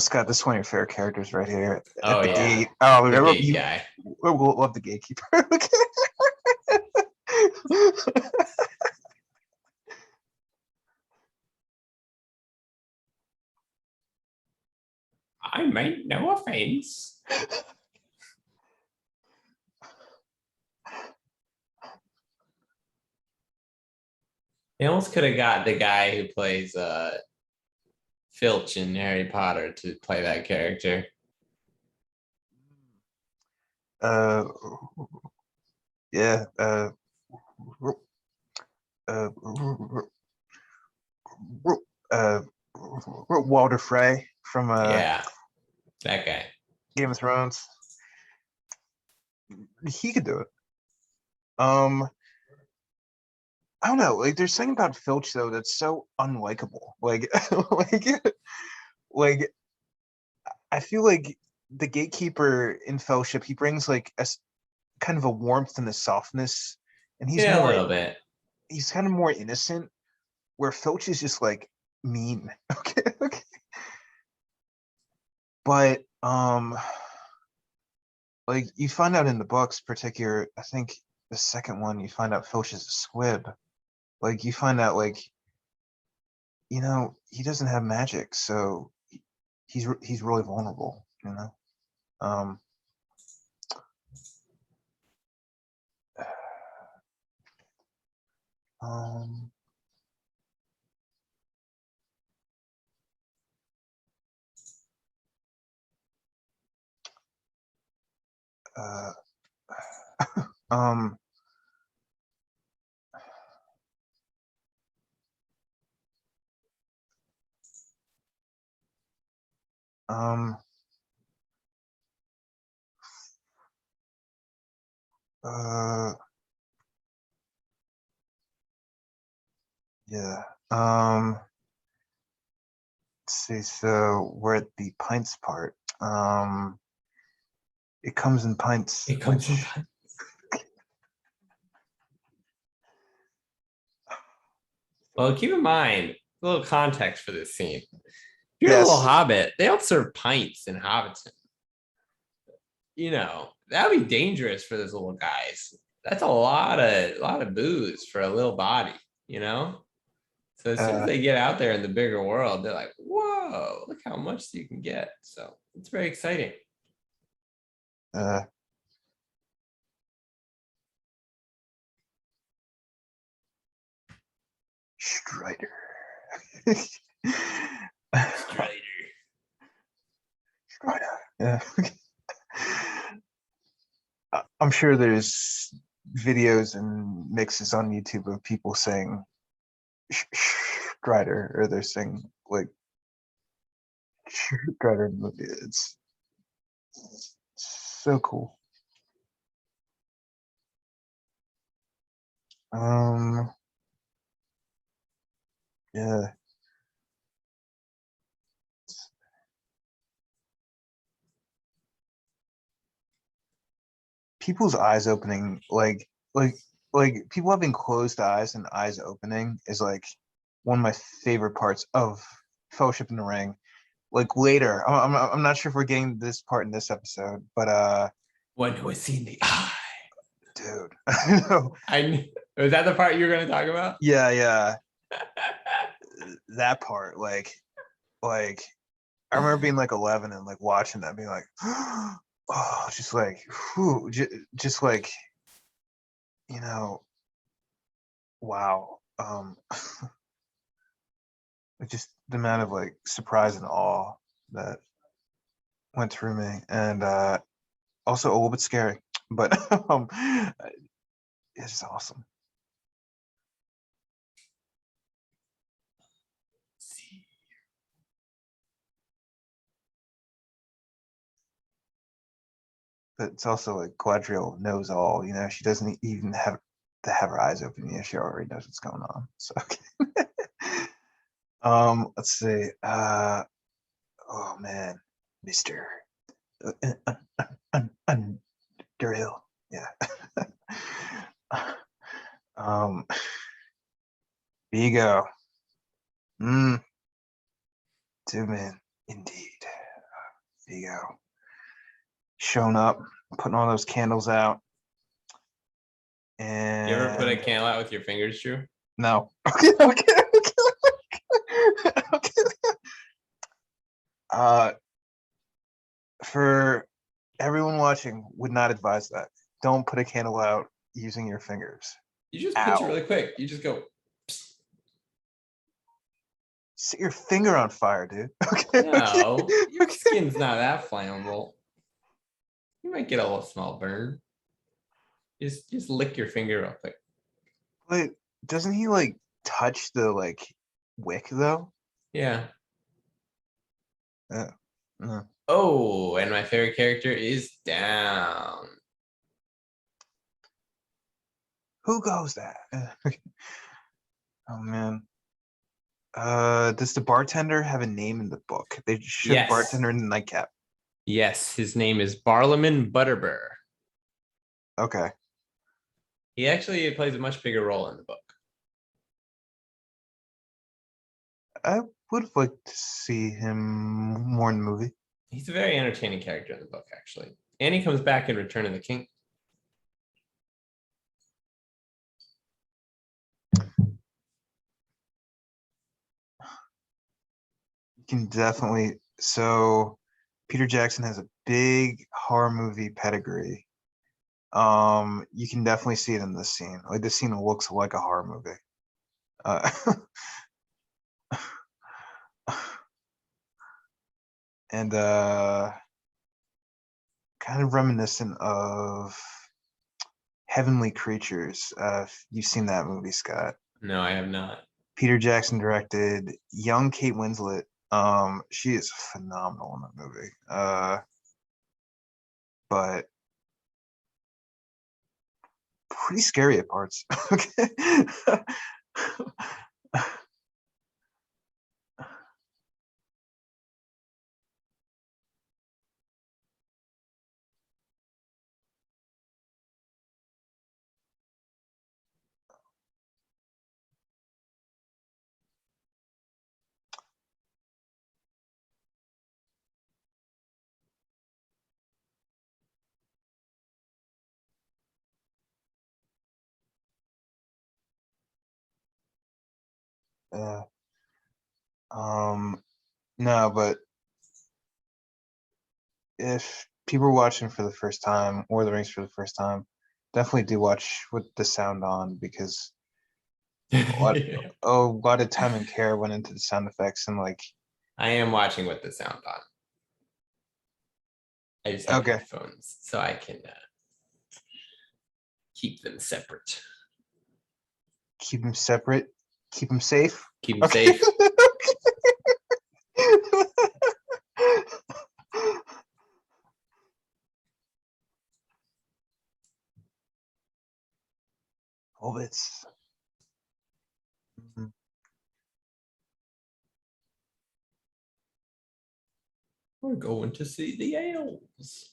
Scott, this is one of your favorite characters right here at Oh, the yeah. gate. Oh, The gate guy. We'll love the gatekeeper. I meant no offense. They almost could have got the guy who plays Filch in Harry Potter to play that character. uh, yeah. Uh, Walter Frey from Yeah, that guy. Game of Thrones. He could do it. I don't know. Like, there's something about Filch though that's so unlikable. Like, like I feel like the gatekeeper in Fellowship, he brings like kind of a warmth and a softness, and Yeah, a little bit. he's kind of more innocent, where Filch is just like mean. Okay, okay. But like you find out in the books, particular, I think the second one, you find out Filch is a squib. Like you find out like he doesn't have magic, so he's really vulnerable. Um, um, uh, um, um, uh, yeah. Let's see. So we're at the pints part. It comes in pints, It comes which in. Well, keep in mind, a little context for this scene. If you're a little yes, hobbit, they don't serve pints in Hobbiton. That would be dangerous for those little guys. That's a lot of booze for a little body, you know? So as soon as uh, they get out there in the bigger world, they're like, whoa, look how much you can get. So it's very exciting. uh, Strider. Strider. Strider. Yeah. I'm sure there's videos and mixes on YouTube of people saying Strider, or they're saying like Strider in the movie. It's so cool. Yeah. People's eyes opening, like people having closed eyes and eyes opening is like one of my favorite parts of Fellowship in the Ring. Like later, I'm not sure if we're getting this part in this episode, but When was seen the eye? dude, I know. I Was that the part you were going to talk about? Yeah, yeah. That part, like I remember being like 11 and like watching that, being like, oh, just like, whew, just like, you know, wow. Just the amount of like surprise and awe that went through me, and also a little bit scary, but it's just awesome. But it's also like Galadriel knows all. She doesn't even have to have her eyes open. She already knows what's going on. So, okay. Let's see. Oh man, Mister Underhill. Yeah. um, Vigo. Mm, two men, indeed. Vigo. Showing up, putting all those candles out. You ever put a And candle out with your fingers, Drew? no. Okay, okay, okay. Okay. Uh, for everyone watching, would not advise that. Don't put a candle out using your fingers. You just pinch it Ow. really quick. You just go. Set your finger on fire, dude. Okay, okay, No, your okay. skin's not that flammable. You might get a little small burn. Just lick your finger real quick. But doesn't he like touch the like wick though? Yeah. Yeah. No. Oh, and my favorite character is down. Who goes that? Oh man. Does the bartender have a name in the book? They should have Yes. bartender in the nightcap. Yes, his name is Barlaman Butterbur. Okay. He actually plays a much bigger role in the book. I would have liked to see him more in the movie. He's a very entertaining character in the book, actually. And he comes back in Return of the King. You can definitely. So Peter Jackson has a big horror movie pedigree. You can definitely see it in this scene. Like this scene looks like a horror movie. Uh, and kind of reminiscent of Heavenly Creatures. If you've seen that movie, Scott. No, I have not. Peter Jackson directed. Young Kate Winslet. She is phenomenal in that movie. But pretty scary at parts. Okay. uh, um, no, but if people are watching for the first time or the rings for the first time, definitely do watch with the sound on because a lot of time and care went into the sound effects and like. I am watching with the sound on. I just have Okay. headphones, so I can keep them separate. Keep them separate. Keep them safe. Keep them Okay. safe. Hobbits. Mhm. We're going to see the elves.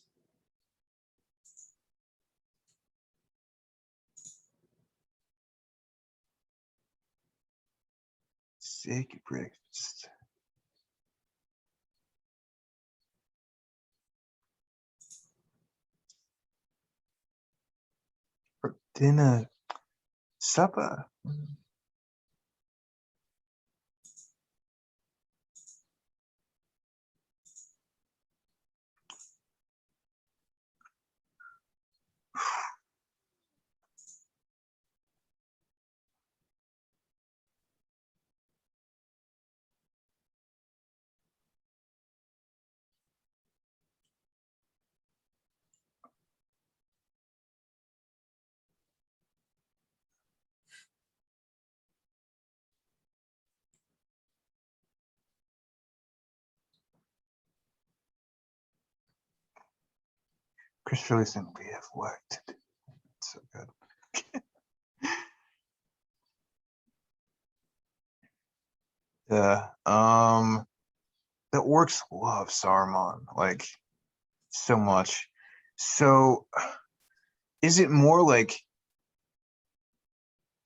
Sick breakfast. For dinner. Supper. Chris Listen, we have work to do. It's so good. Yeah. The orcs love Saruman like so much. So is it more like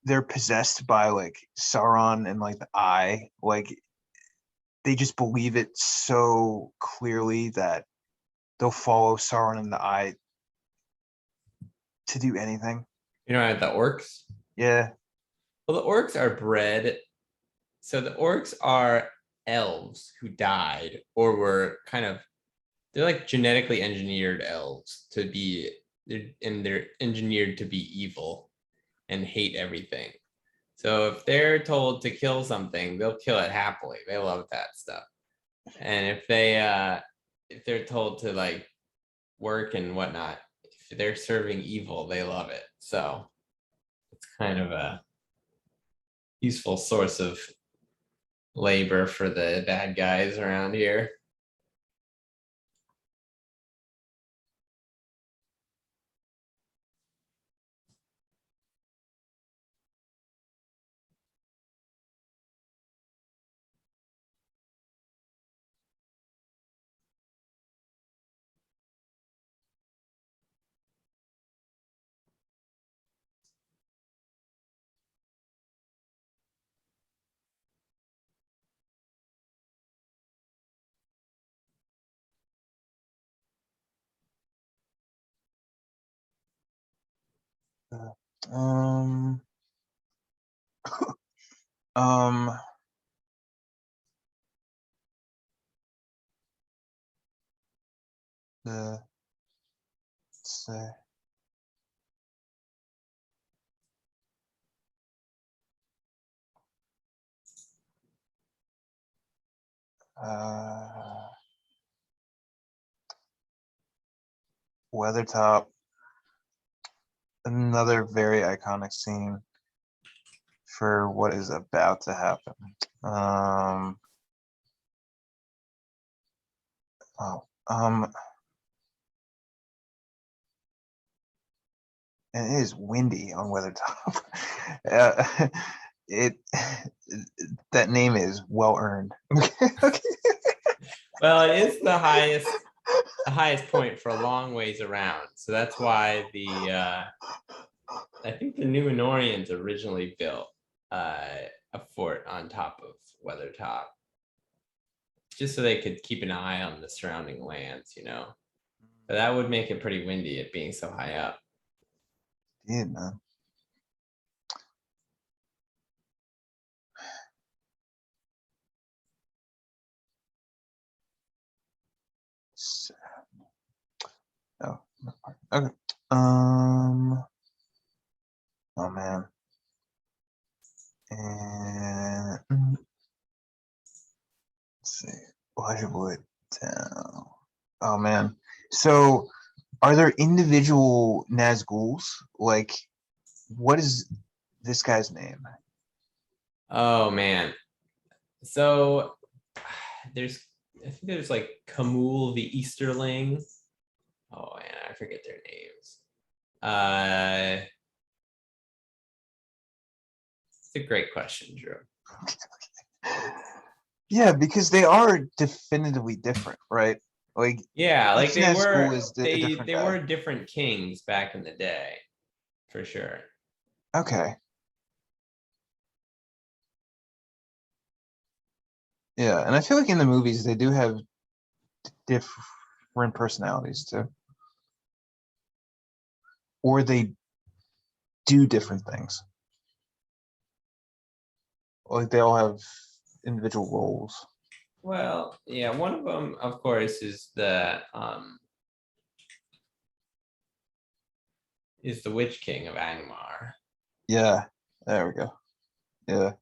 they're possessed by like Sauron and like the eye? Like they just believe it so clearly that they'll follow Sauron in the eye to do anything. The orcs. Yeah. Well, the orcs are bred. So the orcs are elves who died or were they're like genetically engineered elves to be, and they're engineered to be evil and hate everything. So if they're told to kill something, they'll kill it happily. They love that stuff. And if they're told to like work and whatnot, if they're serving evil, they love it. So it's kind of a useful source of labor for the bad guys around here. Um. um. The let's say Weathertop. Another very iconic scene for what is about to happen. Um. Oh. And it is windy on Weathertop. uh, it that name is well earned. Okay. Well, it is the highest point for a long ways around. So that's why I think the Numenorians originally built a fort on top of Weathertop, just so they could keep an eye on the surrounding lands. But that would make it pretty windy, it being so high up. Yeah, man. Oh, okay. Oh man. And let's see. Wajibwood Town. Oh man. So, are there individual Nazguls? Like, what is this guy's name? Oh man. So I think there's like Kamul the Easterling. Oh man, I forget their names. It's a great question, Drew. Yeah, because they are definitively different, right? Like Yeah, like each Nazgul is a different they guy. were different kings back in the day, for sure. Okay. Yeah, and I feel like in the movies they do have different personalities too, or they do different things. Like they all have individual roles. Well, yeah, one of them, of course, is the Witch King of Angmar. Yeah, there we go. Yeah.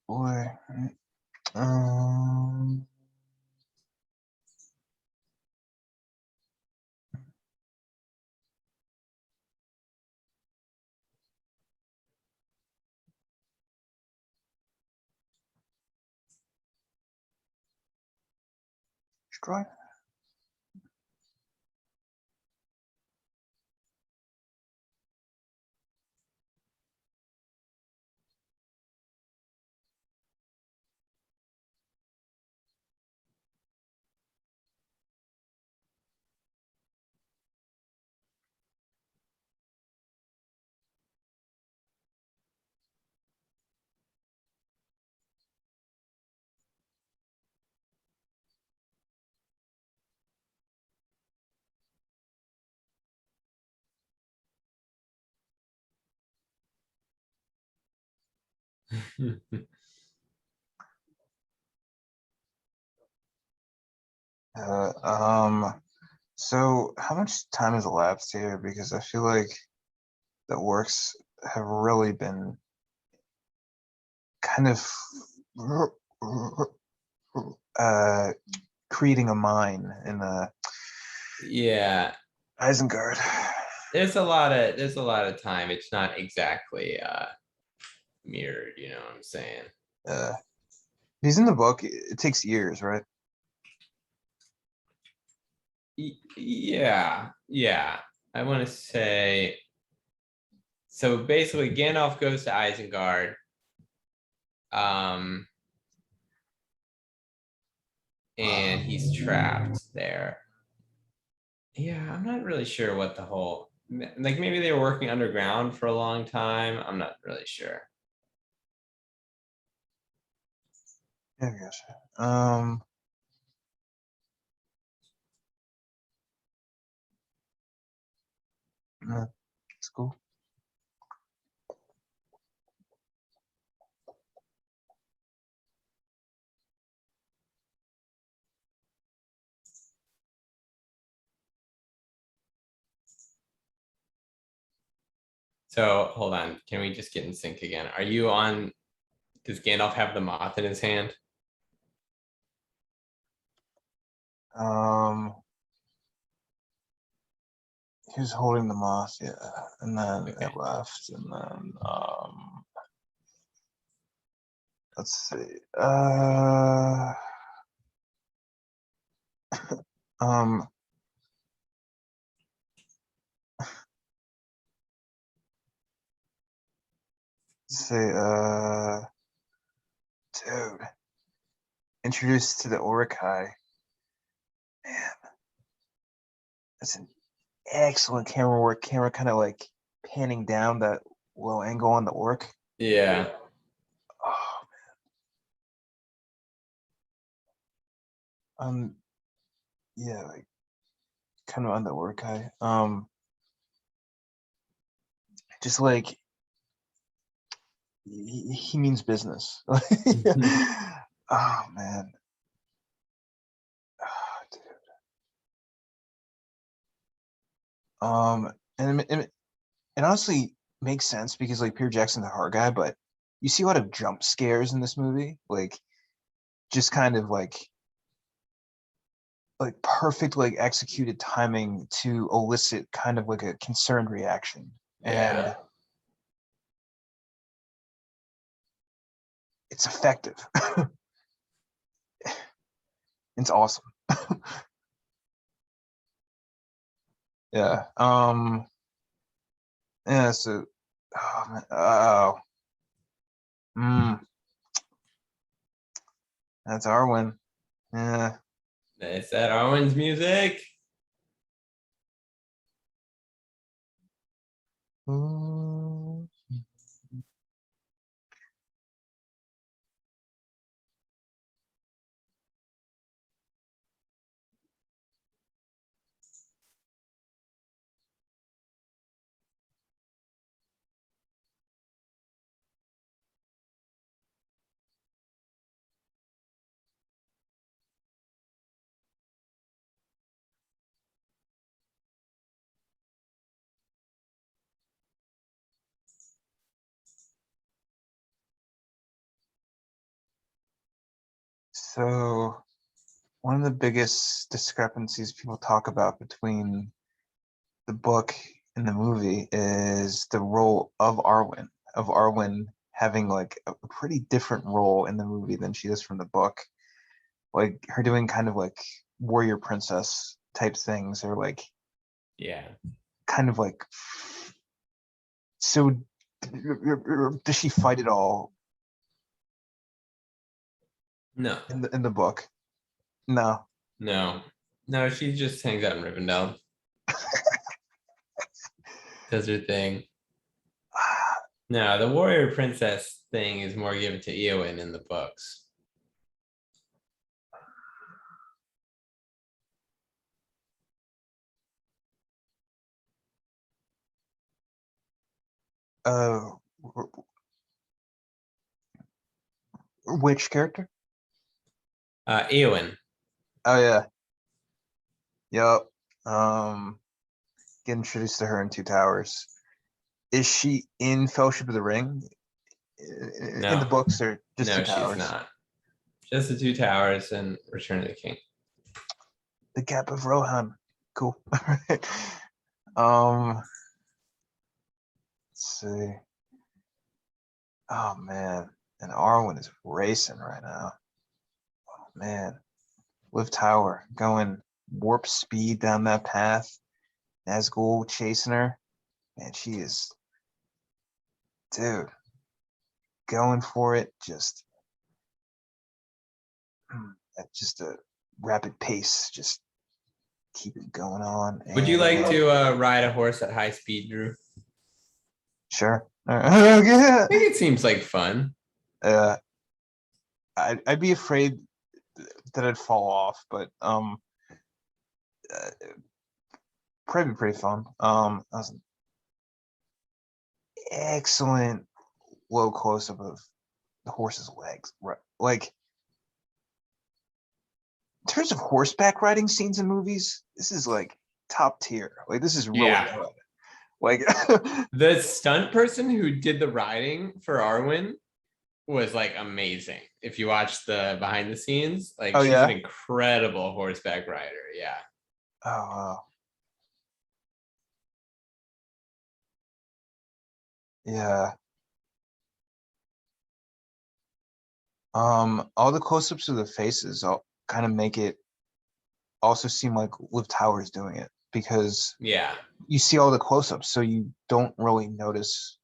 Boy. Um. Destroy. Uh, um. So how much time has elapsed here? Because I feel like the works have really been kind of uh creating a mine in Yeah, Isengard. there's a lot of time. It's not exactly mirrored, you know what I'm saying? Uh, he's in the book. It takes years, right? Yeah. I want to say so. Basically, Gandalf goes to Isengard, um, and he's trapped there. Yeah, I'm not really sure what the whole like. Maybe they were working underground for a long time. I'm not really sure. Yeah, I guess. Um, no, it's cool. So hold on. Can we just get in sync again? Are you on? Does Gandalf have the moth in his hand? Um, he was holding the moth, yeah, and then Okay. it left, and then let's see. Um, let's see. Dude, introduced to the Urukai. Man, that's an excellent camera work. Camera kind of like panning down that low angle on the orc. Yeah. Oh, yeah, like kind of on the Urukai. Just like he means business. Oh man. Oh, dude. And it honestly makes sense because like Peter Jackson's a horror guy, but you see a lot of jump scares in this movie, like just kind of like perfect like executed timing to elicit kind of like a concerned reaction, Yeah. and it's effective. It's awesome. Yeah. Yeah. So, oh man. Oh. Mm, that's Arwen. Yeah. Is that Arwen's music? Mm. So one of the biggest discrepancies people talk about between the book and the movie is the role of Arwen having like a pretty different role in the movie than she does from the book. Like her doing kind of like warrior princess type things, or like Yeah. kind of like, so does she fight at all No. in the book? No. No. No, she just hangs out in Rivendell. Does her thing. No, the warrior princess thing is more given to Eowyn in the books. Uh, which character? Eowyn. Oh yeah, yep. Um, get introduced to her in Two Towers. Is she in Fellowship of the Ring in the No. books, or just Two No, she's Towers? not. Just the Two Towers and Return of the King. The Gap of Rohan. Cool. um, let's see. Oh man, and Arwen is racing right now. Oh man, Liv Tower going warp speed down that path. Nazgul chasing her, and she is, dude, going for it. Just at just a rapid pace. Just keep it going on. Would you And like to ride a horse at high speed, Drew? sure. Yeah. I think it seems like fun. Uh, I'd be afraid that I'd fall off, but uh, probably pretty fun. That was an excellent low close up of the horse's legs. Right, like in terms of horseback riding scenes in movies, this is like top tier. Like this is really Yeah. good. Like The stunt person who did the riding for Arwen was like amazing. If you watch the behind the scenes, like oh she's an yeah. incredible horseback rider. Yeah. Oh wow. Yeah. All the close-ups of the faces all kind of make it also seem like Liv Tower's doing it, because Yeah. you see all the close-ups, so you don't really notice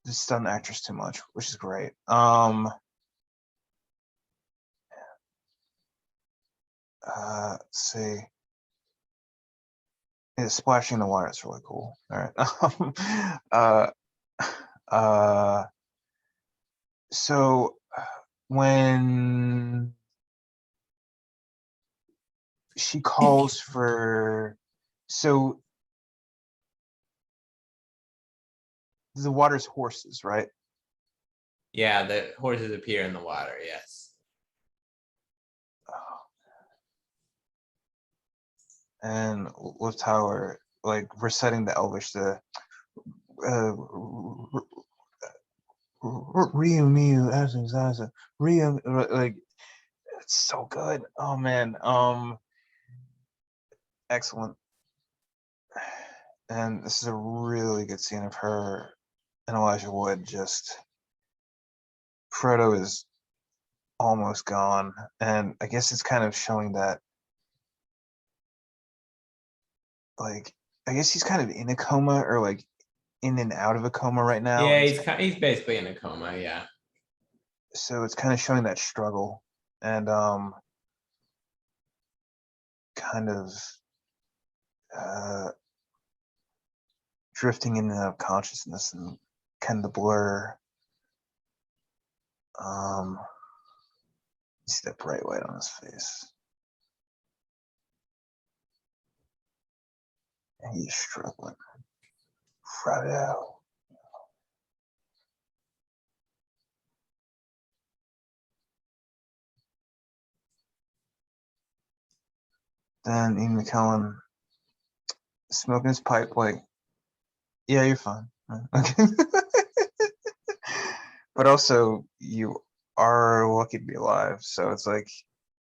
the stunt actress too much, which is great. Let's see. Yeah, splashing in the water is really cool. All right. Uh, so when she calls for, so the water's horses, right? Yeah. The horses appear in the water. Yes. And Liv Tower like reciting the Elvish, the uh, Rio Miu Azaza Rio, like it's so good. Oh man, excellent. And this is a really good scene of her and Elijah Wood. Just Frodo is almost gone, and I guess it's kind of showing that, like, I guess he's kind of in a coma, or like in and out of a coma right now. Yeah. And He's basically in a coma. Yeah. so it's kind of showing that struggle, and kind of drifting into consciousness and kind of the blur. See that bright light on his face. And he's struggling. Frodo. Then Ian McKellen smoking his pipe like, yeah, you're fine. Okay. But also, you are lucky to be alive. So it's like,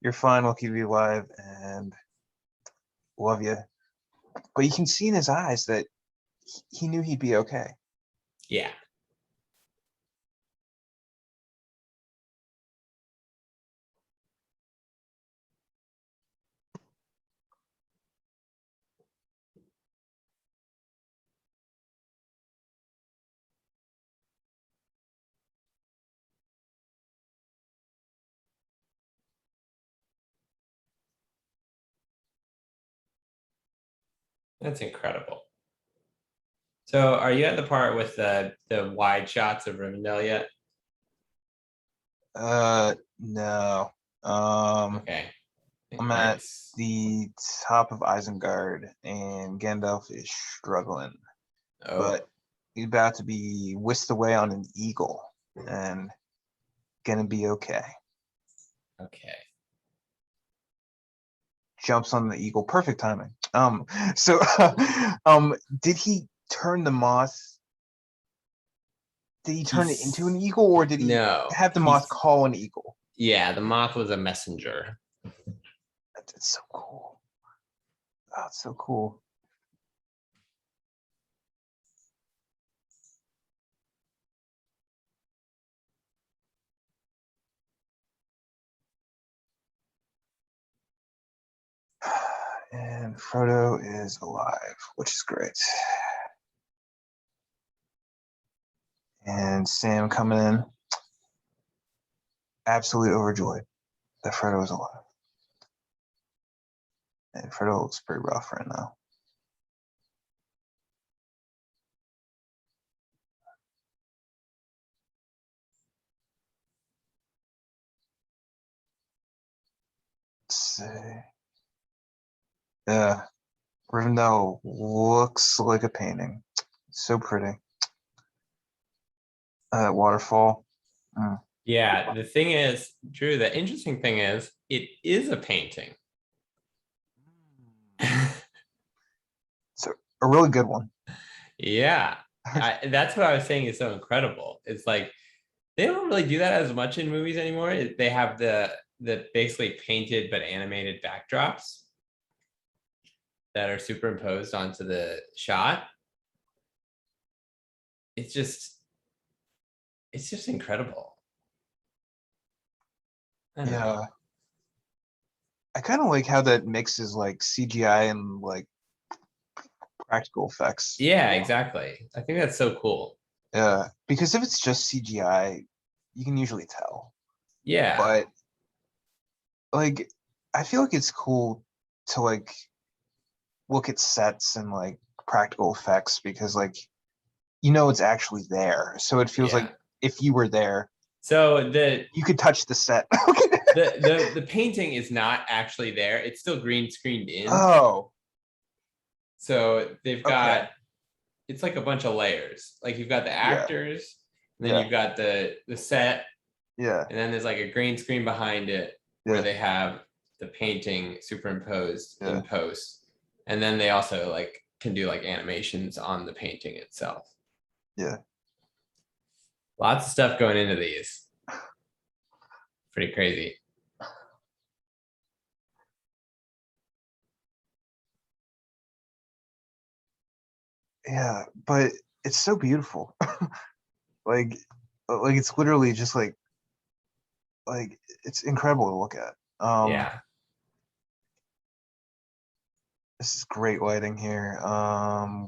you're fine, lucky to be alive, and love you. But you can see in his eyes that he knew he'd be okay. Yeah. That's incredible. So are you at the part with the wide shots of Rivendell yet? No. Okay. I'm at It's the top of Isengard, and Gandalf is struggling, but he's about to be whisked away on an eagle, and gonna be okay. okay. Jumps on the eagle, perfect timing. So, did he turn the moth? Did he turn it into an eagle, or did he No, have the moth call an eagle? Yeah, the moth was a messenger. That's so cool. Oh, it's so cool. And Frodo is alive, which is great. And Sam coming in, absolutely overjoyed that Frodo is alive. And Frodo looks pretty rough right now. Let's see. Yeah, Rivendell looks like a painting. So pretty. Waterfall. Yeah, the thing is, Drew, the interesting thing is, it is a painting. It's a really good one. Yeah, that's what I was saying is so incredible. It's like they don't really do that as much in movies anymore. They have the basically painted but animated backdrops that are superimposed onto the shot. It's just incredible. Yeah. I kind of like how that mixes like CGI and like practical effects. Yeah, exactly. I think that's so cool. Yeah, because if it's just CGI, you can usually tell. Yeah. But like, I feel like it's cool to like look at sets and like practical effects because like it's actually there. So it feels like if you were there, so you could touch the set. the painting is not actually there. It's still green screened in. Oh. So they've got it's like a bunch of layers. Like you've got the actors, and then you've got the set. Yeah. And then there's like a green screen behind it where they have the painting superimposed in post. And then they also like can do like animations on the painting itself. Yeah. Lots of stuff going into these. Pretty crazy. Yeah, but it's so beautiful. like it's literally just like it's incredible to look at. Yeah. This is great lighting here.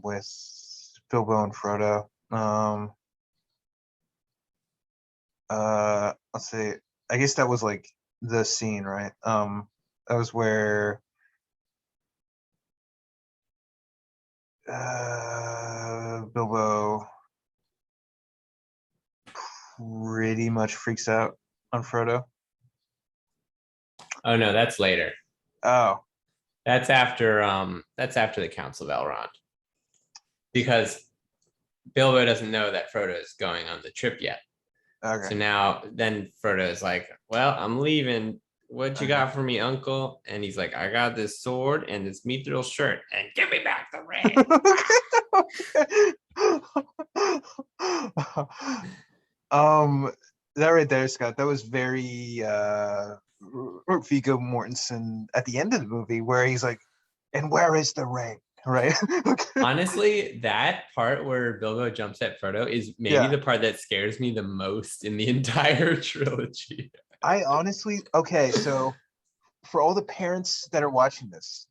With Bilbo and Frodo. Let's see. I guess that was like the scene, right? That was where Bilbo pretty much freaks out on Frodo. Oh no, that's later. Oh, That's after the Council of Elrond. Because Bilbo doesn't know that Frodo is going on the trip yet. okay. So now then Frodo is like, well, I'm leaving. What you Okay. got for me, Uncle? And he's like, I got this sword and this mithril shirt, and give me back the ring. um, that right there, Scott, that was very Viggo Mortensen at the end of the movie where he's like, and where is the ring? Right? Honestly, that part where Bilbo jumps at Frodo is maybe Yeah. the part that scares me the most in the entire trilogy. I honestly, okay, so for all the parents that are watching this,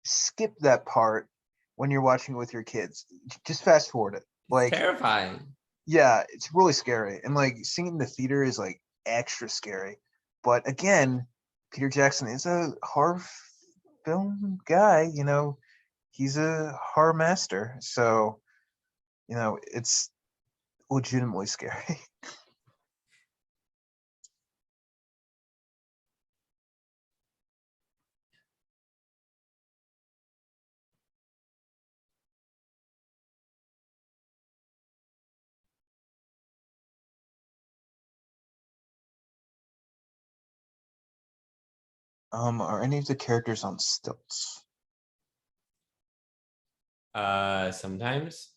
skip that part when you're watching it with your kids. Just fast forward it. It's Like, terrifying. yeah, it's really scary. And like seeing in the theater is like extra scary. But again, Peter Jackson is a horror film guy, he's a horror master. So, it's legitimately scary. Are any of the characters on stilts? Sometimes.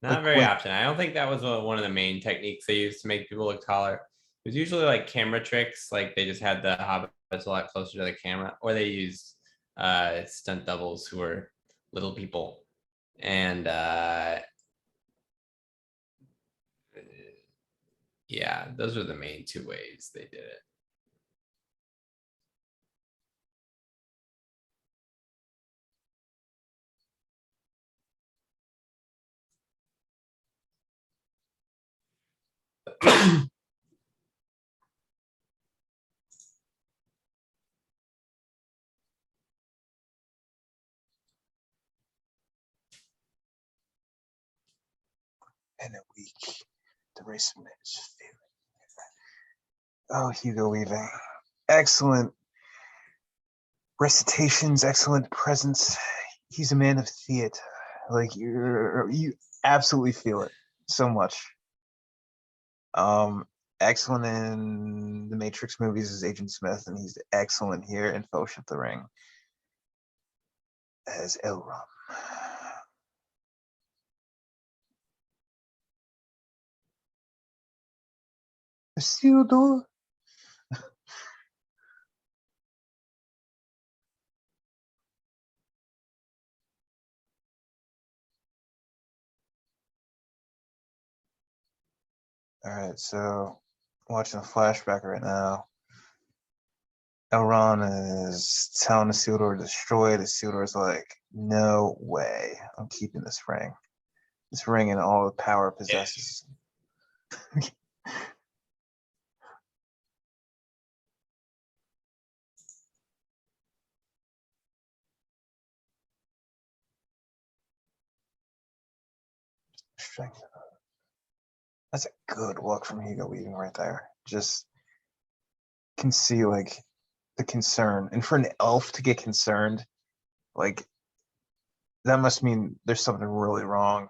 Not Like very when often. I don't think that was one of the main techniques they used to make people look taller. It was usually like camera tricks, like they just had the hobbits a lot closer to the camera, or they used stunt doubles who were little people. And yeah, those were the main two ways they did it. in a week, the race is failing. Oh, Hugo Weaving. Excellent recitations, excellent presence. He's a man of theater. Like you absolutely feel it so much. Um, Excellent in the Matrix movies as Agent Smith, and he's excellent here in Fellowship of the Ring as Elrond. Isildur. All right, so watching a flashback right now. Elrond is telling Isildur to destroy it. Isildur's like, no way. I'm keeping this ring. This ring and all the power it possesses. Strength. That's a good look from Hugo Weaving right there. Just can see like the concern. And for an elf to get concerned, like that must mean there's something really wrong.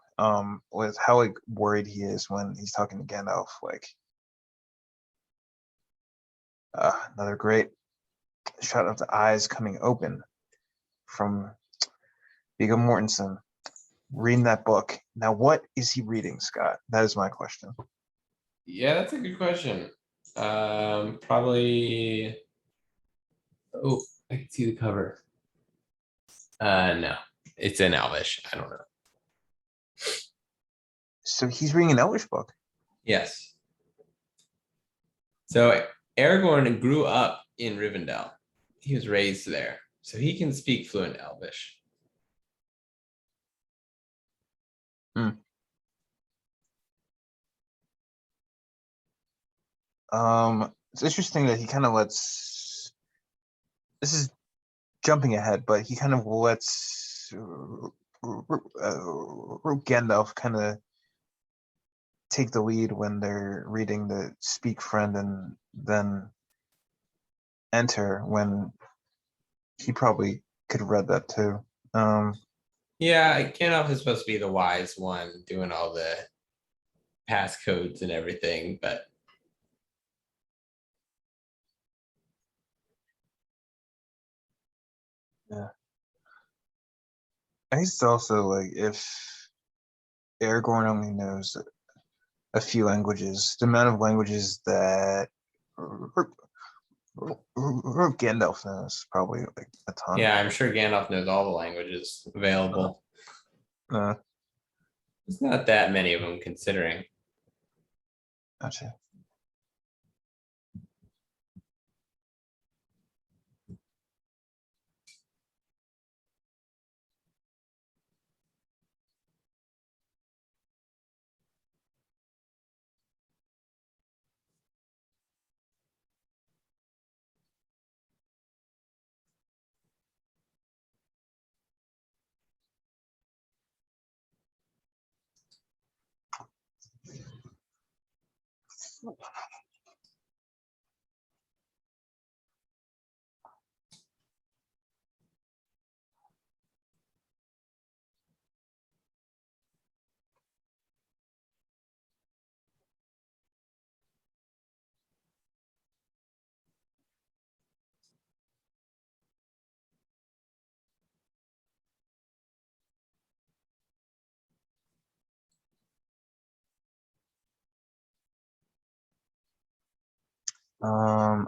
With how like worried he is when he's talking to Gandalf. Like another great shot of the eyes coming open from Viggo Mortensen reading that book. Now, what is he reading, Scott? That is my question. Yeah, that's a good question. Probably. Oh, I can see the cover. No, it's in Elvish. I don't know. So he's reading an Elvish book. Yes. So Aragorn grew up in Rivendell. He was raised there, so he can speak fluent Elvish. Hmm. It's interesting that he kind of lets. This is jumping ahead, but he kind of lets Gandalf kind of take the lead when they're reading the Speak Friend, and then enter when he probably could have read that too. Yeah, Gandalf is supposed to be the wise one doing all the passcodes and everything, but yeah, I guess it's also like if Aragorn only knows a few languages, the amount of languages that Gandalf knows probably like a ton. yeah, I'm sure Gandalf knows all the languages Uh, available. uh, There's not that many of them considering. gotcha.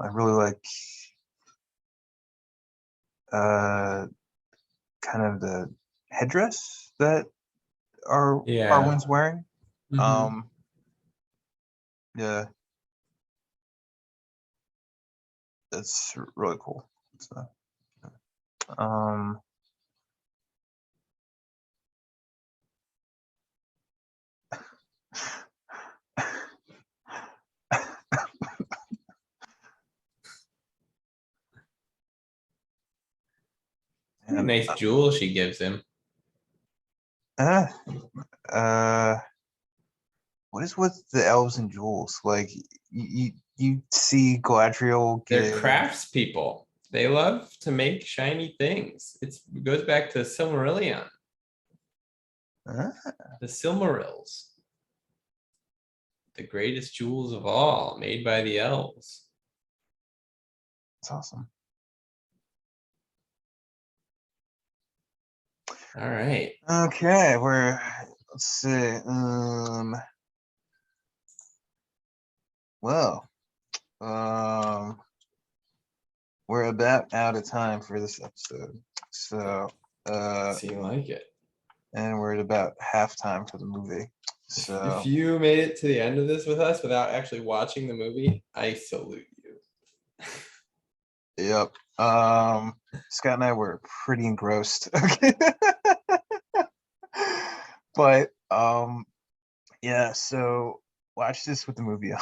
I really like uh kind of the headdress that our Yeah. Arwen's wearing. Mm-hmm. Um, yeah, that's really cool. So, um, Pretty and nice jewel she gives him. uh, uh, what is with the elves and jewels? Like you see Galadriel They're give craftspeople. They love to make shiny things. It goes back to Silmarillion, uh, the Silmarils, the greatest jewels of all, made by the elves. it's awesome. All right. Okay, let's see. Well, um, we're about out of time for this episode. So, Seem like it. and we're at about halftime for the movie. If So, you made it to the end of this with us without actually watching the movie, I salute you. yep. Scott and I were pretty engrossed. Okay. But yeah, so watch this with the movie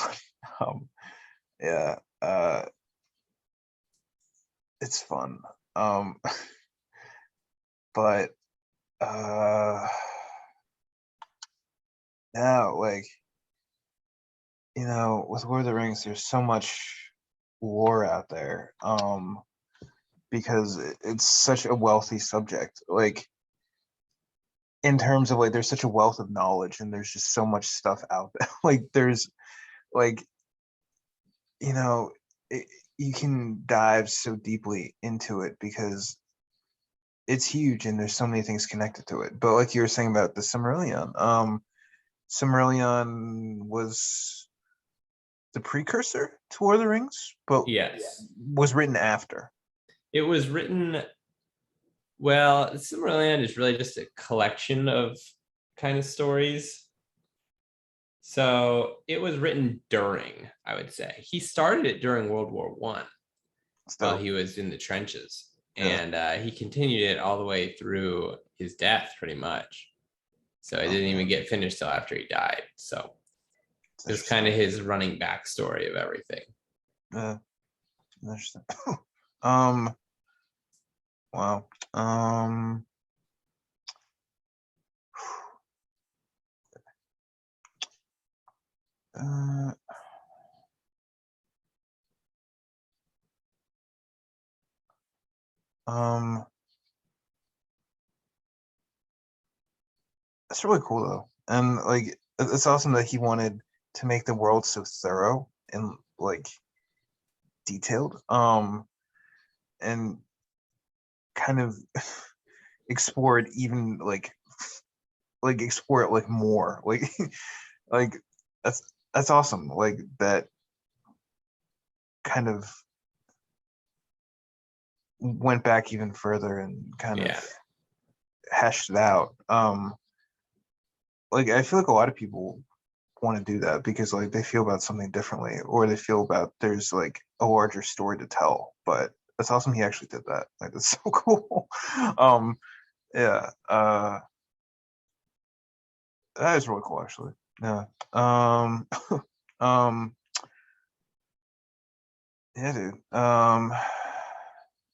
on. Yeah, it's fun. Um, but yeah, like with Lord of the Rings, there's so much lore out there. Because it's such a wealthy subject. Like in terms of like, there's such a wealth of knowledge, and there's just so much stuff out there. Like there's like you know, it, you can dive so deeply into it because it's huge and there's so many things connected to it. But like you were saying about the Silmarillion, Silmarillion was the precursor to Lord of the Rings, but Yes. was written after. It was written, well, Silmarillion is really just a collection of kind of stories. So it was written during, I would say. He started it during World War One while So he was in the trenches. yeah, And he continued it all the way through his death, pretty much. So it didn't even get finished till after he died. So it's it was kind of interesting. his running backstory of everything. Yeah, interesting. um, Wow. Uh, um, that's really cool though, and like it's awesome that he wanted to make the world so thorough and like detailed. And kind of explore it even like explore it like more like like that's that's awesome. Like that kind of went back even further and kind of Yeah. hashed it out. Like I feel like a lot of people want to do that because like they feel about something differently or they feel about there's like a larger story to tell. But that's awesome he actually did that. Like that's so cool. um yeah, that is really cool actually. Yeah. Um um yeah, dude. Let's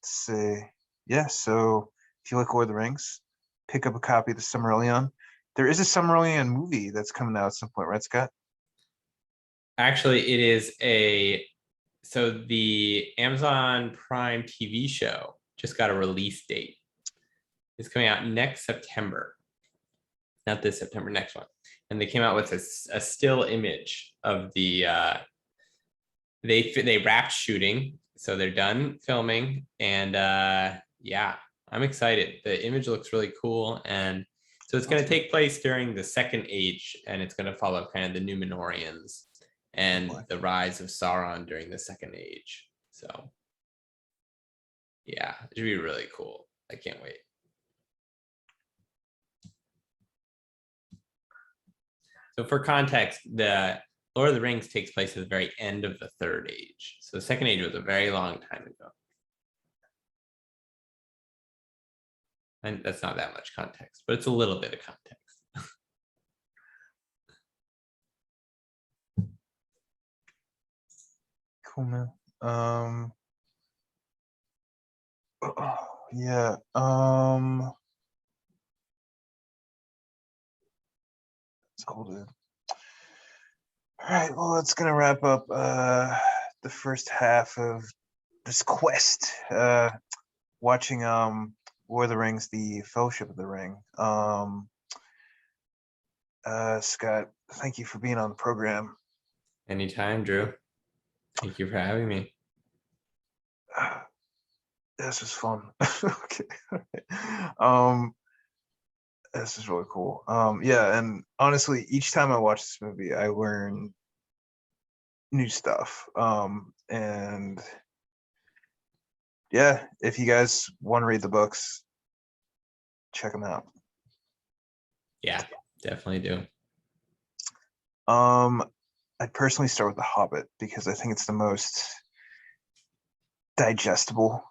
see. Yeah, so if you like Lord of the Rings, pick up a copy of the Silmarillion. There is a Silmarillion movie that's coming out at some point, right, Scott? Actually, it is so the Amazon Prime TV show just got a release date. It's coming out next September, not this September, next one. And they came out with a still image of they wrapped shooting, so they're done filming, and yeah, I'm excited. The image looks really cool, and so it's going to take place during the Second Age, and it's going to follow kind of the Numenorians and the rise of Sauron during the Second Age. So yeah, it should be really cool. I can't wait. So for context, the Lord of the Rings takes place at the very end of the Third Age. So the Second Age was a very long time ago. And that's not that much context, but it's a little bit of context. Cool, man. Yeah. It's cool, dude. All right, well, it's gonna wrap up the first half of this quest. Watching War of the Rings, the Fellowship of the Ring. Scott, thank you for being on the program. Anytime, Drew. Thank you for having me. This was fun. Okay. um this is really cool. Yeah, and honestly, each time I watch this movie, I learn new stuff. And yeah, if you guys want to read the books, check them out. Yeah, definitely do. I'd personally start with The Hobbit because I think it's the most digestible.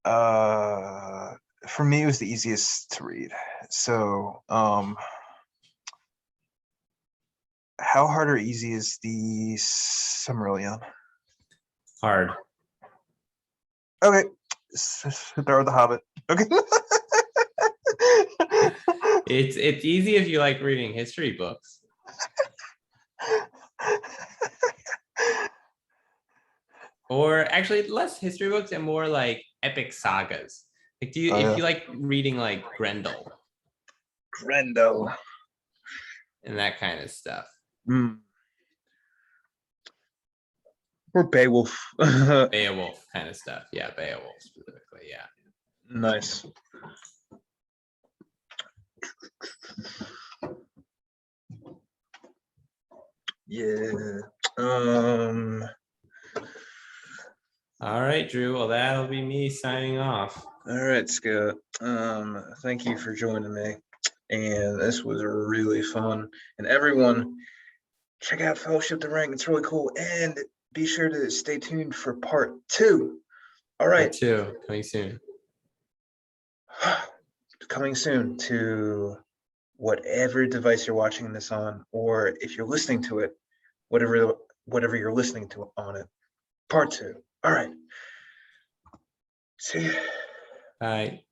Uh, for me, it was the easiest to read. So, how hard or easy is the Silmarillion? Hard. Okay, start with The Hobbit. Okay. It's easy if you like reading history books. Or actually less history books and more like epic sagas. Like do you Oh if yeah, you like reading like Grendel Grendel. and that kind of stuff. Mm. Or Beowulf. Beowulf kind of stuff. Yeah, Beowulf specifically. Yeah. Nice. Yeah. All right, Drew. Well, that'll be me signing off. All right, Scott. Thank you for joining me. And this was really fun. And everyone, check out Fellowship of the Ring. It's really cool. And be sure to stay tuned for part 2. All right. Part 2 coming soon. Coming soon to whatever device you're watching this on, or if you're listening to it, whatever you're listening to on it. Part 2. All right. See ya. Bye.